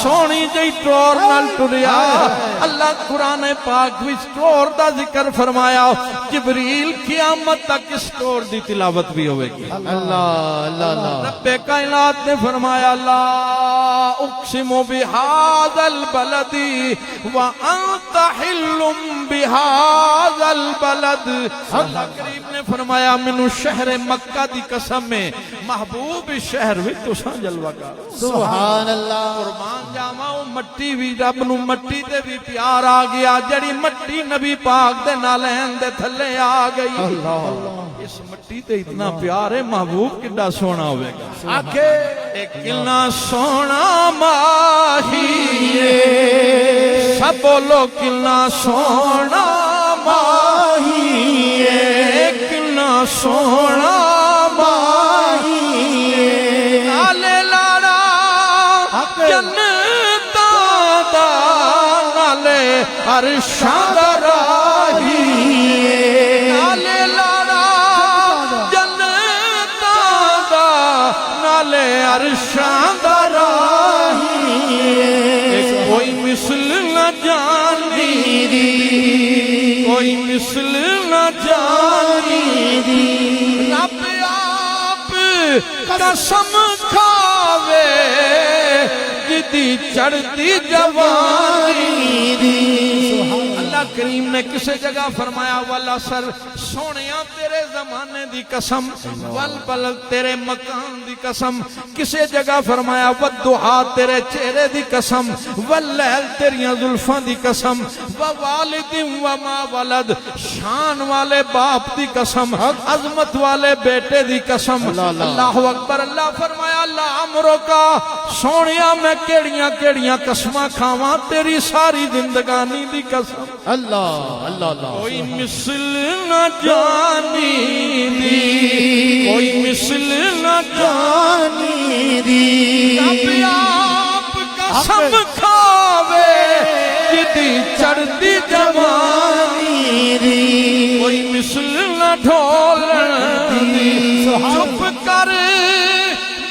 سونی جئی ٹور نال ٹریا اللہ قرآن پاک وچ ٹور دا ذکر فرمایا جبریل قیامت تک اس ٹور دی تلاوت بھی ہوئے گی اللہ رب کائنات نے فرمایا لا اقسم بہذا البلد وانت حل بہذا البلد اللہ کریم نے فرمایا منو شہر مکہ دی قسم میں محبوب شہر وچ تساں جلوہ کر سبحان اللہ قربان جاواں او مٹی وی رب نو مٹی تے بھی پیار آ گیا جڑی مٹی نبی پاک دے نالین دے تھلے آ گئی اس مٹی تے اتنا پیار ہے محبوب کڈا سونا ہوئے گا آکھے ایک کلنا سونا ماہی ہے سب بولو کلنا سونا ماہی ہے کلنا سونا ماہی ہے نالے لارا جنتا دا نالے عرشاں دا راہی نالے لارا جنتا دا نالے عرشاں دا راہی کوئی مثل نہ جانی دی کوئی مثل نہ جانی دی رب آپ قسم کھاوے جدی چڑھتی جوانی دی اللہ کریم نے کسے جگہ فرمایا والعصر سونیاں تیرے زمانے دی قسم والبلد تیرے مکان دی قسم کسے جگہ فرمایا والضحا تیرے چہرے دی قسم واللیل تیریاں زلفاں دی قسم ووالد وما ولد شان والے باپ دی قسم عظمت والے بیٹے دی قسم اللہ اکبر اللہ فرمایا اللہ امرو کا سونیاں میں کیڑیاں کیڑیاں قسماں کھاواں تیری ساری زندگانی دی قسم اللہ اللہ اللہ کوئی مثل نہ جانی دی کوئی مثل نہ جانی دی رب آپ قسم کھا دی چڑھتی جوانی دی کوئی مثل نہ ڈھولن دی چپ کر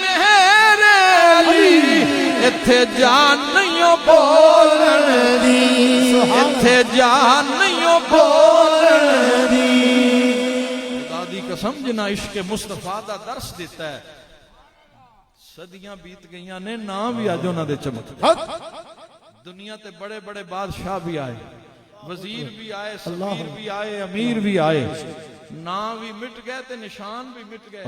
میرے علی اتھے جان نہیں بولن دی اتھے جان نہیں بولن دی خدا دی قسم جنا عشق مصطفیٰ دا درس دیتا ہے صدیاں بیت گئیاں نے نام بھی آج انہاں دے چمک دنیا تے بڑے بڑے بادشاہ بھی آئے وزیر بھی آئے سفیر بھی آئے امیر بھی آئے نام بھی مٹ گئے تے نشان بھی مٹ گئے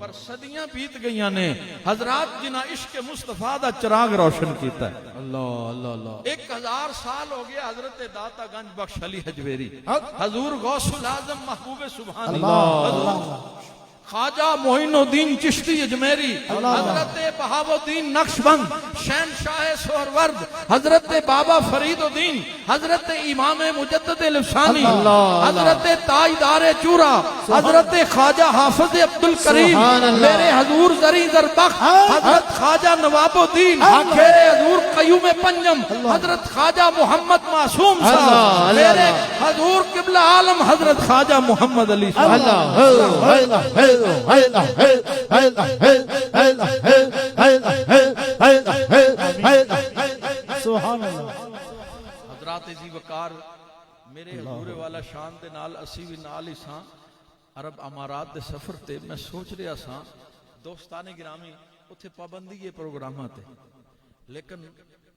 پر صدیاں بیت گئیاں نے حضرات جنہ عشق مصطفیٰ دا چراغ روشن کیتا ہے اللہ 1000 سال ہو گیا حضرت داتا گنج بخش علی حجویری حضور غوث العظم محبوب سبحان اللہ حضور خواجہ معین الدین چشتی اجمیری حضرت بہاؤالدین نقشبند شہنشاہ سہرورد حضرت بابا فرید الدین حضرت امام مجدد لفسانی حضرت تاجدار چورا حضرت خواجہ حافظ عبدالکریم میرے حضور زری زربخت حضرت خواجہ نواب الدین میرے حضور قیوم پنجم حضرت خواجہ محمد معصوم صاحب میرے حضور قبلہ عالم حضرت خواجہ محمد علی صاحب حضرات عزی وقار میرے حضور والا شان دے نال اسی بھی نال ہی ساں عرب امارات دے سفر تے میں سوچ رہا ساں دوستان گرامی اتھے پابندی یہ پروگراماں تے لیکن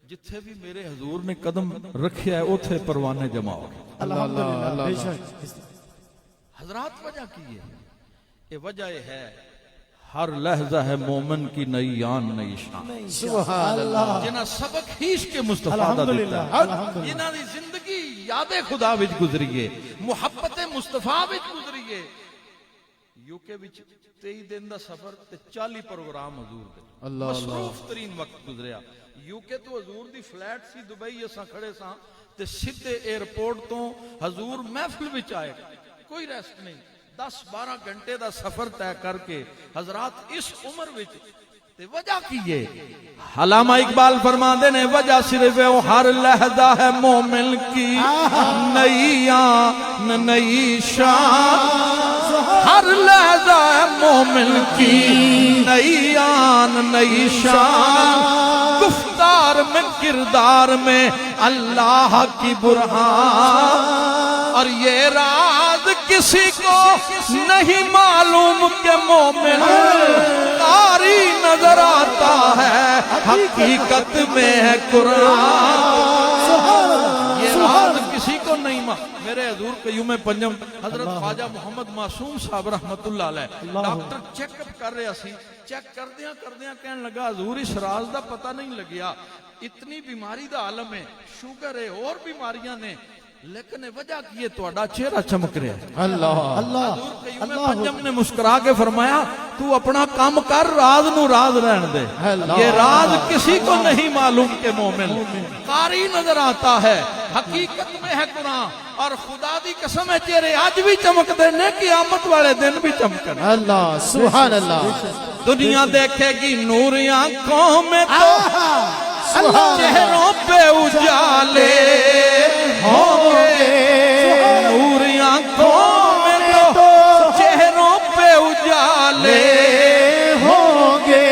جتھے بھی میرے حضور نے قدم رکھیا ہے اتھے پروانے جمع ہو گئے الحمدللہ حضرات وجہ کی ہے یہ وجہ ہے ہر لحظہ ہے مومن کی نئی آن نئی شان سبحان اللہ جنہ سبق ہیش کے مصطفیٰ دا دیتا ہے جنہ دی زندگی یاد خدا وچ گزریے محبت مصطفیٰ وچ گزریے یوکے وچ 23 دن دا سفر تے 40 پروگرام حضور دے مصروف ترین وقت گزریا یوکے تو حضور دی فلیٹ سی دبئی اساں کھڑے ساں تے سیدھے ایئرپورٹ تو حضور محفل وچ آئے کوئی ریسٹ نہیں 10-12 گھنٹے دا سفر طے کر کے حضرات اس عمر وچ تے وجہ کی ہے علامہ اقبال فرماندے نے وجہ صرف ہے ہر لحظہ ہے مومن کی نئی آن نئی شان ہر لحظہ ہے مومن کی نئی آن نئی شان گفتار میں کردار میں اللہ کی برہان اور یہ راز کسی کو نہیں معلوم کہ مومن قاری نظر آتا ہے حقیقت میں ہے قرآن یہ راز کسی کو نہیں معلوم میرے حضور قیوم پنجم حضرت خواجہ محمد معصوم صاحب رحمت اللہ علیہ ڈاکٹر چیک اپ کر رہے اسی چیک کردیاں کہنے لگا حضور اس راز دا پتہ نہیں لگیا اتنی بیماری دا عالم ہے شوگر ہے اور بیماریاں نے لیکن وجہ کی ہے توڑا چہرہ چمک رہا ہے اللہ حضور قیوم پنجم نے مسکرا کے فرمایا تو اپنا کام کر راز نو راز رہن دے یہ راز کسی کو نہیں معلوم کہ مومن قاری نظر آتا ہے حقیقت میں ہے قرآن اور خدا دی قسم ہے چہرے آج بھی چمک دے نے قیامت والے دن بھی چمکن اللہ سبحان اللہ دنیا دیکھے گی نور آنکھوں میں تو چہروں پہ اجالے ہوں گے نور آنکھوں میں تو چہروں پہ اجالے ہوں گے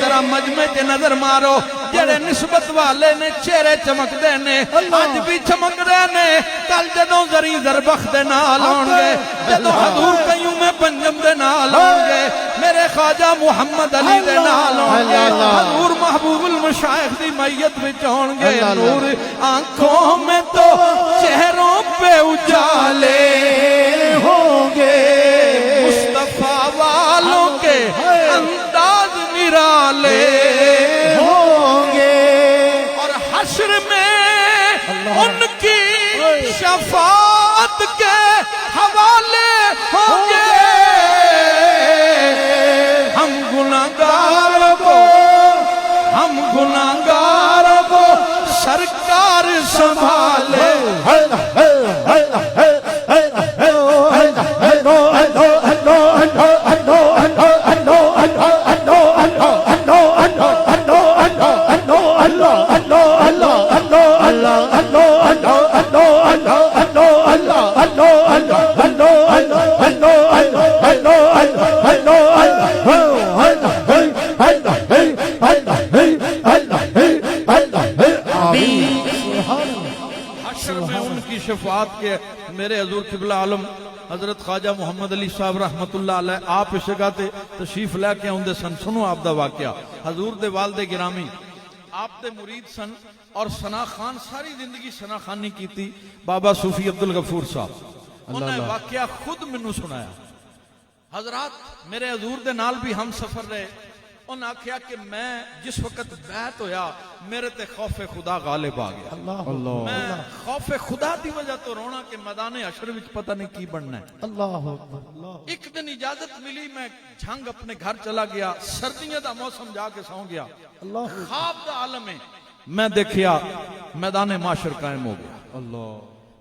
ذرا مجمع کے نظر مارو جڑے نسبت والے نے چہرے چمک دے نے آج بھی چمک رہے نے کل جدوں زری زربخت دے نال ہون گے جدوں حضور قیوم پنجم دے نال ہون گے میرے خواجہ محمد علی دے نال ہون گے حضور محبوب المشائخ دی میت وچ ہون گے نور آنکھوں میں تو چہروں پہ اجالے ہوں گے مصطفیٰ والوں کے انداز نرالے ہوں گے اور حشر میں ان کی شفاعت کے حوالے ہوں گے ہم گناہگاروں کو سرکار سنبھالے حشر میں ان کی شفاعت کے میرے حضور قبلہ عالم حضرت خواجہ محمد علی صاحب رحمت اللہ علیہ آپ اس جگہ تے تشریف لے کے آؤندے سن. سنو آپ دا واقعہ. حضور دے والد گرامی آپ دے مرید سن اور ثنا خان ساری زندگی ثنا خانی کی تھی. بابا صوفی عبدالغفور صاحب انہوں نے واقعہ خود منو سنایا. حضرات میرے حضور دے نال بھی ہم سفر رہے. انہوں نے کہا کہ میں جس وقت بیعت ہویا میرے تے خوف خدا غالب آ گیا. میں خوف خدا دی وجہ تو رونا کہ میدان حشر وچ پتہ نہیں کی بننا ہے. ایک دن اجازت ملی میں جھنگ اپنے گھر چلا گیا. سردیاں دا موسم جا کے سو گیا. خواب دا عالم ہے. میں دیکھیا میدان معاشر قائم ہو گیا.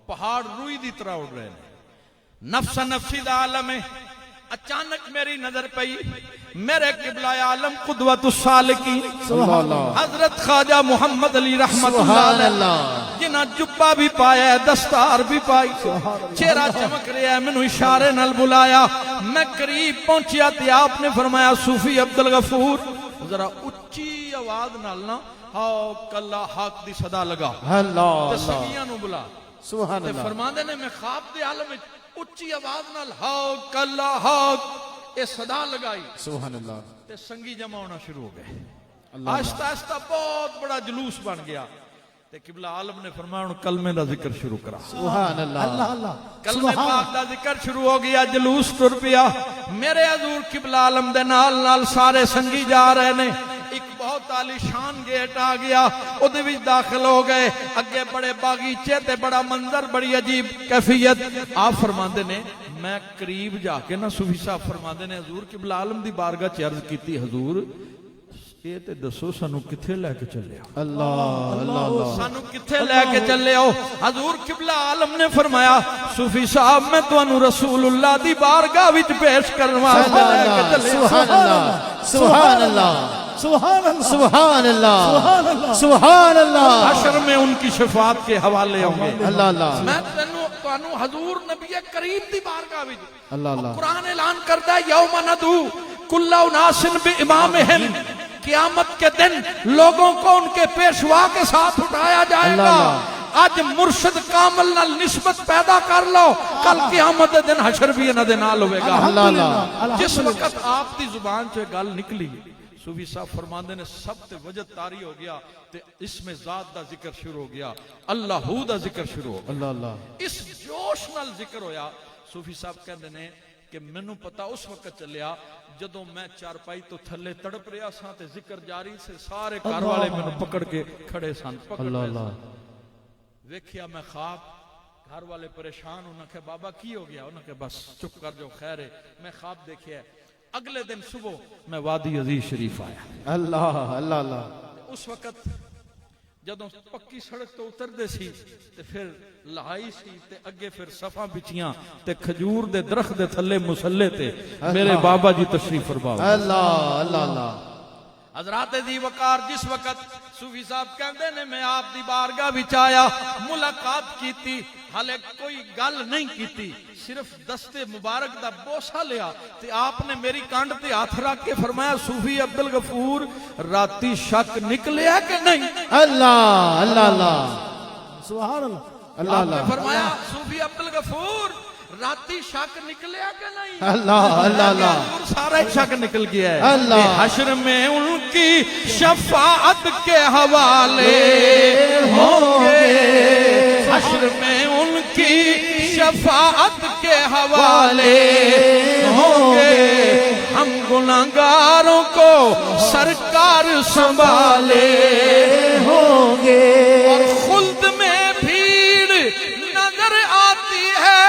پہاڑ روئی دی طرح اڑ رہے ہیں. نفس نفسی دا عالم ہے. اچانک میری نظر پئی میرے قبلہ عالم قدوۃ السالکین حضرت خواجہ محمد علی رحمت اللہ علیہ جنہاں جبہ بھی پایا ہے دستار بھی پائی چہرہ چمک رہا ہے. میں اشارے نال بلایا. میں قریب پہنچیا تے آپ نے فرمایا صوفی عبدالغفور ذرا اچھی آواز نال نا ہاؤ کلا حق دی صدا لگا. تے سنگیاں نو بلا. سبحان تے اللہ. فرماندے نے میں خواب دے عالم وچ اچھی آواز نال ہاؤ کلا حق اے صدا لگائی. سبحان اللہ. تے سنگی جمع ہونا شروع ہو گئے. آہستہ آہستہ بہت بڑا جلوس بن گیا. تے قبلہ عالم نے فرمایا ہن کلمے دا ذکر شروع کرا. سبحان اللہ. کلمے پاک دا ذکر شروع ہو گیا. جلوس ٹر پیا. میرے حضور قبلہ عالم دے نال نال سارے سنگی جا رہے نے. ایک بہت عالی شان گیٹ آ گیا. اودے وچ داخل ہو گئے. اگے بڑے باغیچے تے بڑا منظر بڑی عجیب کیفیت. آپ فرماندے نے میں قریب جا کے نا صوفی صاحب فرماندے نے حضور قبلہ عالم دی بارگاہ چ عرض کیتی حضور یہ تے دسو سانو کتھے لے کے چلے ہو. اللہ. سانو کتھے لے کے چلے ہو. حضور قبلہ عالم نے فرمایا صوفی صاحب میں تانوں رسول اللہ دی بارگاہ وچ پیش کرن واسطے لے کے چلے. سبحان اللہ. سبحان اللہ. سبحان اللہ. سبحان اللہ. حشر میں ان کی شفاعت کے حوالے ہوں گے. اللہ اللہ. میں تانوں حضور نبی کریم دی بارگاہ وچ اللہ اللہ. قرآن اعلان کرتا ہے یوم ندعو کل اناس بامامہم. قیامت کے دن لوگوں کو ان کے پیشوا کے ساتھ اٹھایا جائے گا. آج مرشد کامل نال نسبت پیدا کر لو. کل قیامت دن حشر بھی انہاں دے نال ہوے گا. اللہ اللہ. جس وقت آپ دی زبان سے گل نکلی صوفی صاحب فرماندے نے سب تے وجد طاری ہو گیا. تے اس میں ذات دا ذکر شروع ہو گیا. اللہ ہو دا ذکر شروع ہو گیا. اللہ اللہ. اس جوش نال ذکر ہویا. صوفی صاحب کہندے نے کہ مینوں پتا اس وقت چلیا جدوں میں چارپائی تو تھلے تڑپ رہا سا تے ذکر جاری سے سارے گھر والے مینوں پکڑ کے کھڑے سن. اللہ اللہ. ویکھیا میں خواب. گھر والے پریشان. انہاں کہ بابا کی ہو گیا. انہاں کہ بس چپ کر جو خیر ہے. میں خواب دیکھیا. اگلے دن صبح میں وادی عزیز شریف آیا. اللہ اللہ اللہ. اس وقت جدوں پکی سڑک تو اتر دے سی تے پھر لہائی سی تے اگے پھر صفاں بچیاں تے کھجور دے درخت دے تھلے مصلے تے میرے بابا جی تشریف فرما. اللہ اللہ اللہ. حضرات دی وقار جس وقت صوفی صاحب کہندے نے میں آپ دی بارگاہ وچ آیا ملاقات کیتی. حالے کوئی گل نہیں کیتی. صرف دستے مبارک دا بوسہ لیا تے آپ نے میری کانڈ تے ہاتھ رکھ کے فرمایا صوفی عبدالغفور راتی شک نکلیا کہ نہیں. اللہ اللہ اللہ. سبحان اللہ. اللہ آپ نے اللہ. فرمایا صوفی عبدالغفور راتی شک نکلیا کہ نہیں. اللہ اللہ اللہ. سارا شک نکل گیا ہے. اللہ. حشر میں ان کی شفاعت کے حوالے ہوں گے. حشر میں ان کی شفاعت کے حوالے ہوں گے. ہم گناہگاروں کو سرکار سنبھالے ہوں گے. اور خلد میں بھیڑ نظر آتی ہے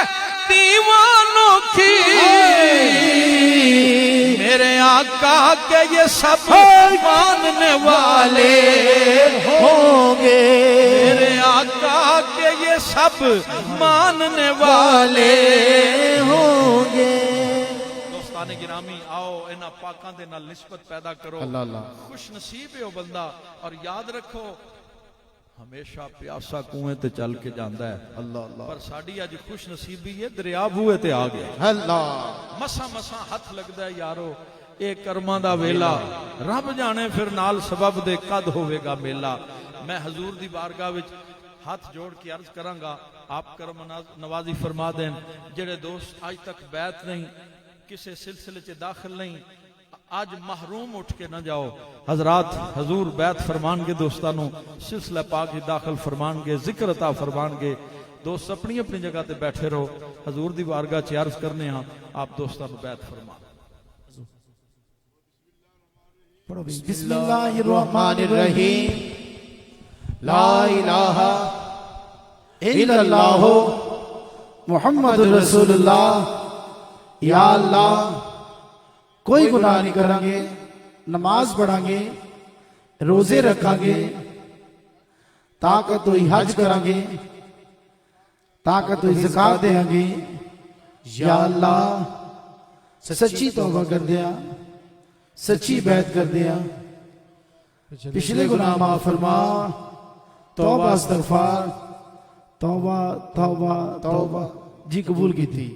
دیوانوں کی. میرے آقا کے یہ سب ماننے والے ہوں گے. میرے آقا کے یہ سب ماننے والے ہوں گے. دوستان گرامی آؤ انہاں پاکاں دے نال نسبت پیدا کرو. اللہ اللہ. خوش نصیب ہے وہ بندہ. اور یاد رکھو ہمیشہ پیاسا کنویں تے چل کے جاندا ہے. اللہ اللہ. پر ساڈی اج خوش نصیبی ہے دریا بوئے تے آ گیا. اللہ. مسا مسا ہاتھ لگدا ہے یارو اے کرماں دا ویلا. رب جانے پھر نال سبب دے کد ہوے گا میلا. میں حضور دی بارگاہ وچ ہاتھ جوڑ کے عرض کرانگا آپ کرم نوازی فرما دیں جڑے دوست آج تک بیعت نہیں کسے سلسلے چے داخل نہیں آج محروم اٹھ کے نہ جاؤ حضرات حضور بیعت فرمان گے دوستانوں سلسلہ پاک داخل فرمان گے ذکر عطا فرمان گے دوست اپنی اپنی جگہ تے بیٹھے رہو حضور دی بارگاہ چے عرض کرنے ہاں آپ دوستانوں بیعت فرمان بسم اللہ الرحمن الرحیم لا الہ الا اللہ محمد رسول اللہ یا اللہ کوئی گناہ نہیں کریں گے نماز پڑھیں گے روزے رکھیں گے طاقت ہوئی حج کریں گے طاقت ہوئی زکات دیں گے یا اللہ سچی توبہ کر دیا سچی بیعت کر دیا پچھلے گناہ معاف فرما توبہ استغفار توبہ توبہ توبہ جی قبول کی تھی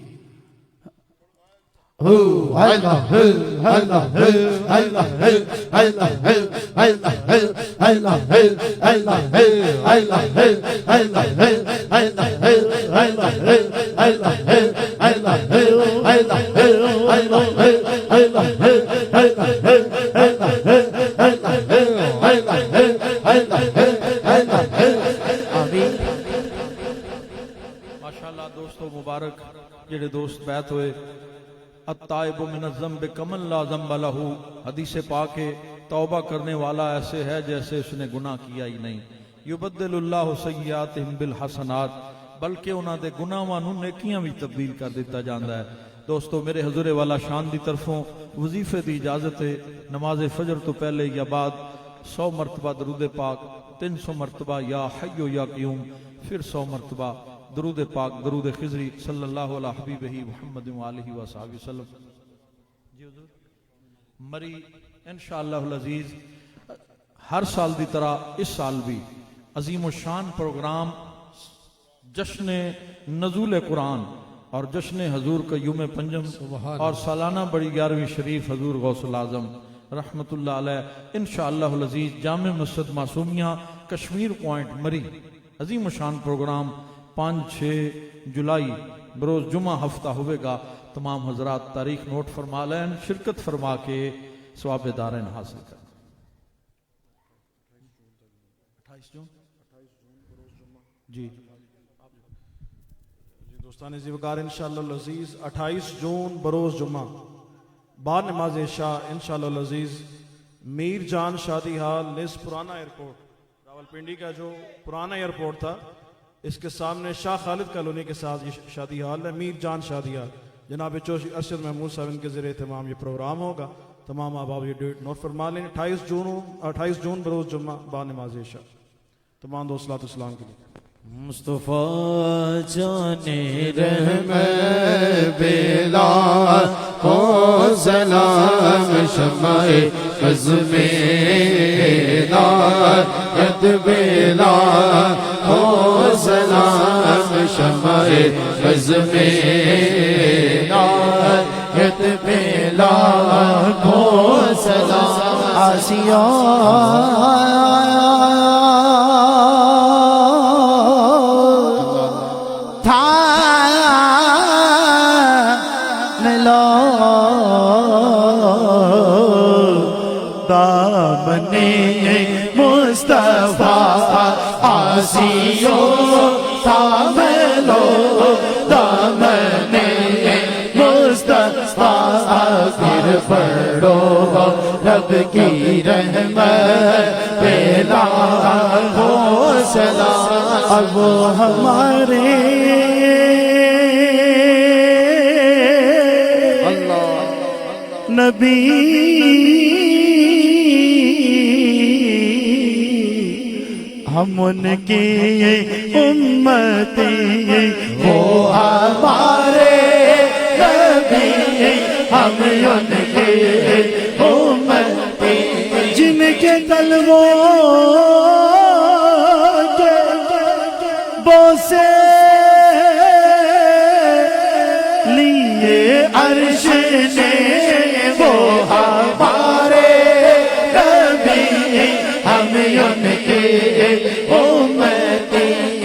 ماشاءاللہ دوستو مبارک جڑے دوست بیعت ہوئے التائب من الذنب کمن لا ذنب لہ حدیث پاک ہے توبہ کرنے والا ایسے ہے جیسے اس نے گناہ کیا ہی نہیں یبدل اللہ سیئاتہم بالحسنات بلکہ انہاں دے گناہاں نوں نیکیاں بھی تبدیل کر دیتا جاندا ہے دوستو میرے حضور والا شان دی طرفوں وظیفے دی اجازت ہے نماز فجر تو پہلے یا بعد 100 مرتبہ درود پاک 300 مرتبہ یا حی یا قیوم پھر 100 مرتبہ درود پاک درود خضری صلی اللہ علیہ حبیبہ محمد وآلہ وصحبہ وسلم جی حضور مری انشاءاللہ العزیز ہر سال دی طرح اس سال بھی عظیم الشان پروگرام جشن نزول قرآن اور جشن حضور کا یوم پنجم اور سالانہ بڑی 11ویں شریف حضور غوث العظم رحمت اللہ علیہ انشاءاللہ العزیز جامع مسجد معصومیہ کشمیر پوائنٹ مری عظیم الشان پروگرام 5-6 جولائی بروز جمعہ ہفتہ ہوئے گا تمام حضرات تاریخ نوٹ فرما لیں شرکت فرما کے ثواب دارین حاصل کریں 28 جون جی دوستان زیوکار انشاءاللہ العزیز 28 جون بروز جمعہ بعد نماز عشاء انشاءاللہ العزیز میر جان شادی ہال نس پرانا ایئرپورٹ راولپنڈی کا جو پرانا ایئرپورٹ تھا اس کے سامنے شاہ خالد کالونی کے ساتھ یہ شادی حال ہے میر جان شادی حال جناب چوشی ارشد محمود صاحب ان کے زیر اہتمام یہ پروگرام ہوگا تمام احباب یہ ڈیٹ نوٹ فرما لیں 28 جون بروز جمعہ بعد نماز عشاء تمام دوست صلاۃ السلام کے لیے مصطفیٰ جانے رحمت بلال کو سلام شمع عزم نایت بلال کو سلام شمع عزم نایت بلال کو سلام آسیہ مصطفیٰ آسیو تاملو دامنے مصطفیٰ پھر پڑھو رب کی رحمت پیدا ہو سلام اب ہمارے نبی ہم ان کی امتی وہ ہمارے نبی ہم ان کی امتی جن کے تلووں کے بوسے لیے عرش نے وہ ہمارے نبی ہم ان کی امتی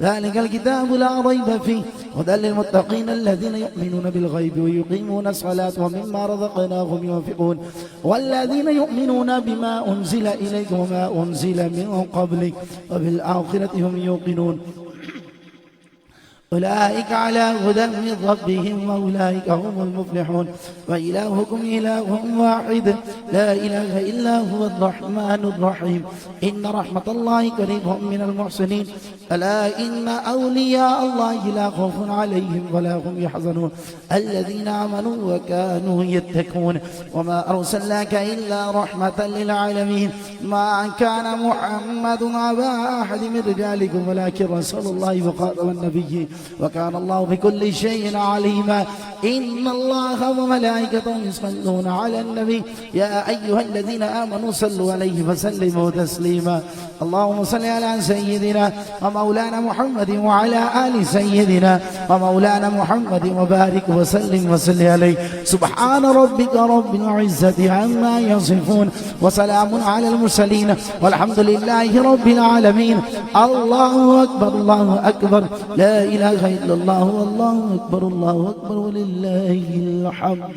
ذلك الكتاب لا ريب فيه هدى للمتقين الذين يؤمنون بالغيب ويقيمون الصلاة ومما رزقناهم ينفقون والذين يؤمنون بما أنزل إليك وما أنزل من قبلك وبالآخرة هم يوقنون أولئك على هدى من ربهم وأولئك هم المفلحون وإلهكم إله واحد لا إله إلا هو الرحمن الرحيم إن رحمة الله قريب من المحسنين ألا إن أولياء الله لا خوف عليهم ولا هم يحزنون الذين آمنوا وكانوا يتقون وما أرسلناك إلا رحمة للعالمين ما كان محمد أبا أحد من رجالكم ولكن رسول الله وخاتم النبيين وكان الله بكل شيء عليما إن الله وملائكته يصلون على النبي يا أيها الذين آمنوا صلوا عليه وسلموا تسليما اللهم صل على سيدنا ومولانا محمد وعلى آل سيدنا ومولانا محمد وبارك وسلم وصل عليه سبحان ربك رب العزة عما يصفون وسلام على المرسلين والحمد لله رب العالمين الله أكبر الله أكبر لا إله إلا الله والله أكبر ولله الحمد।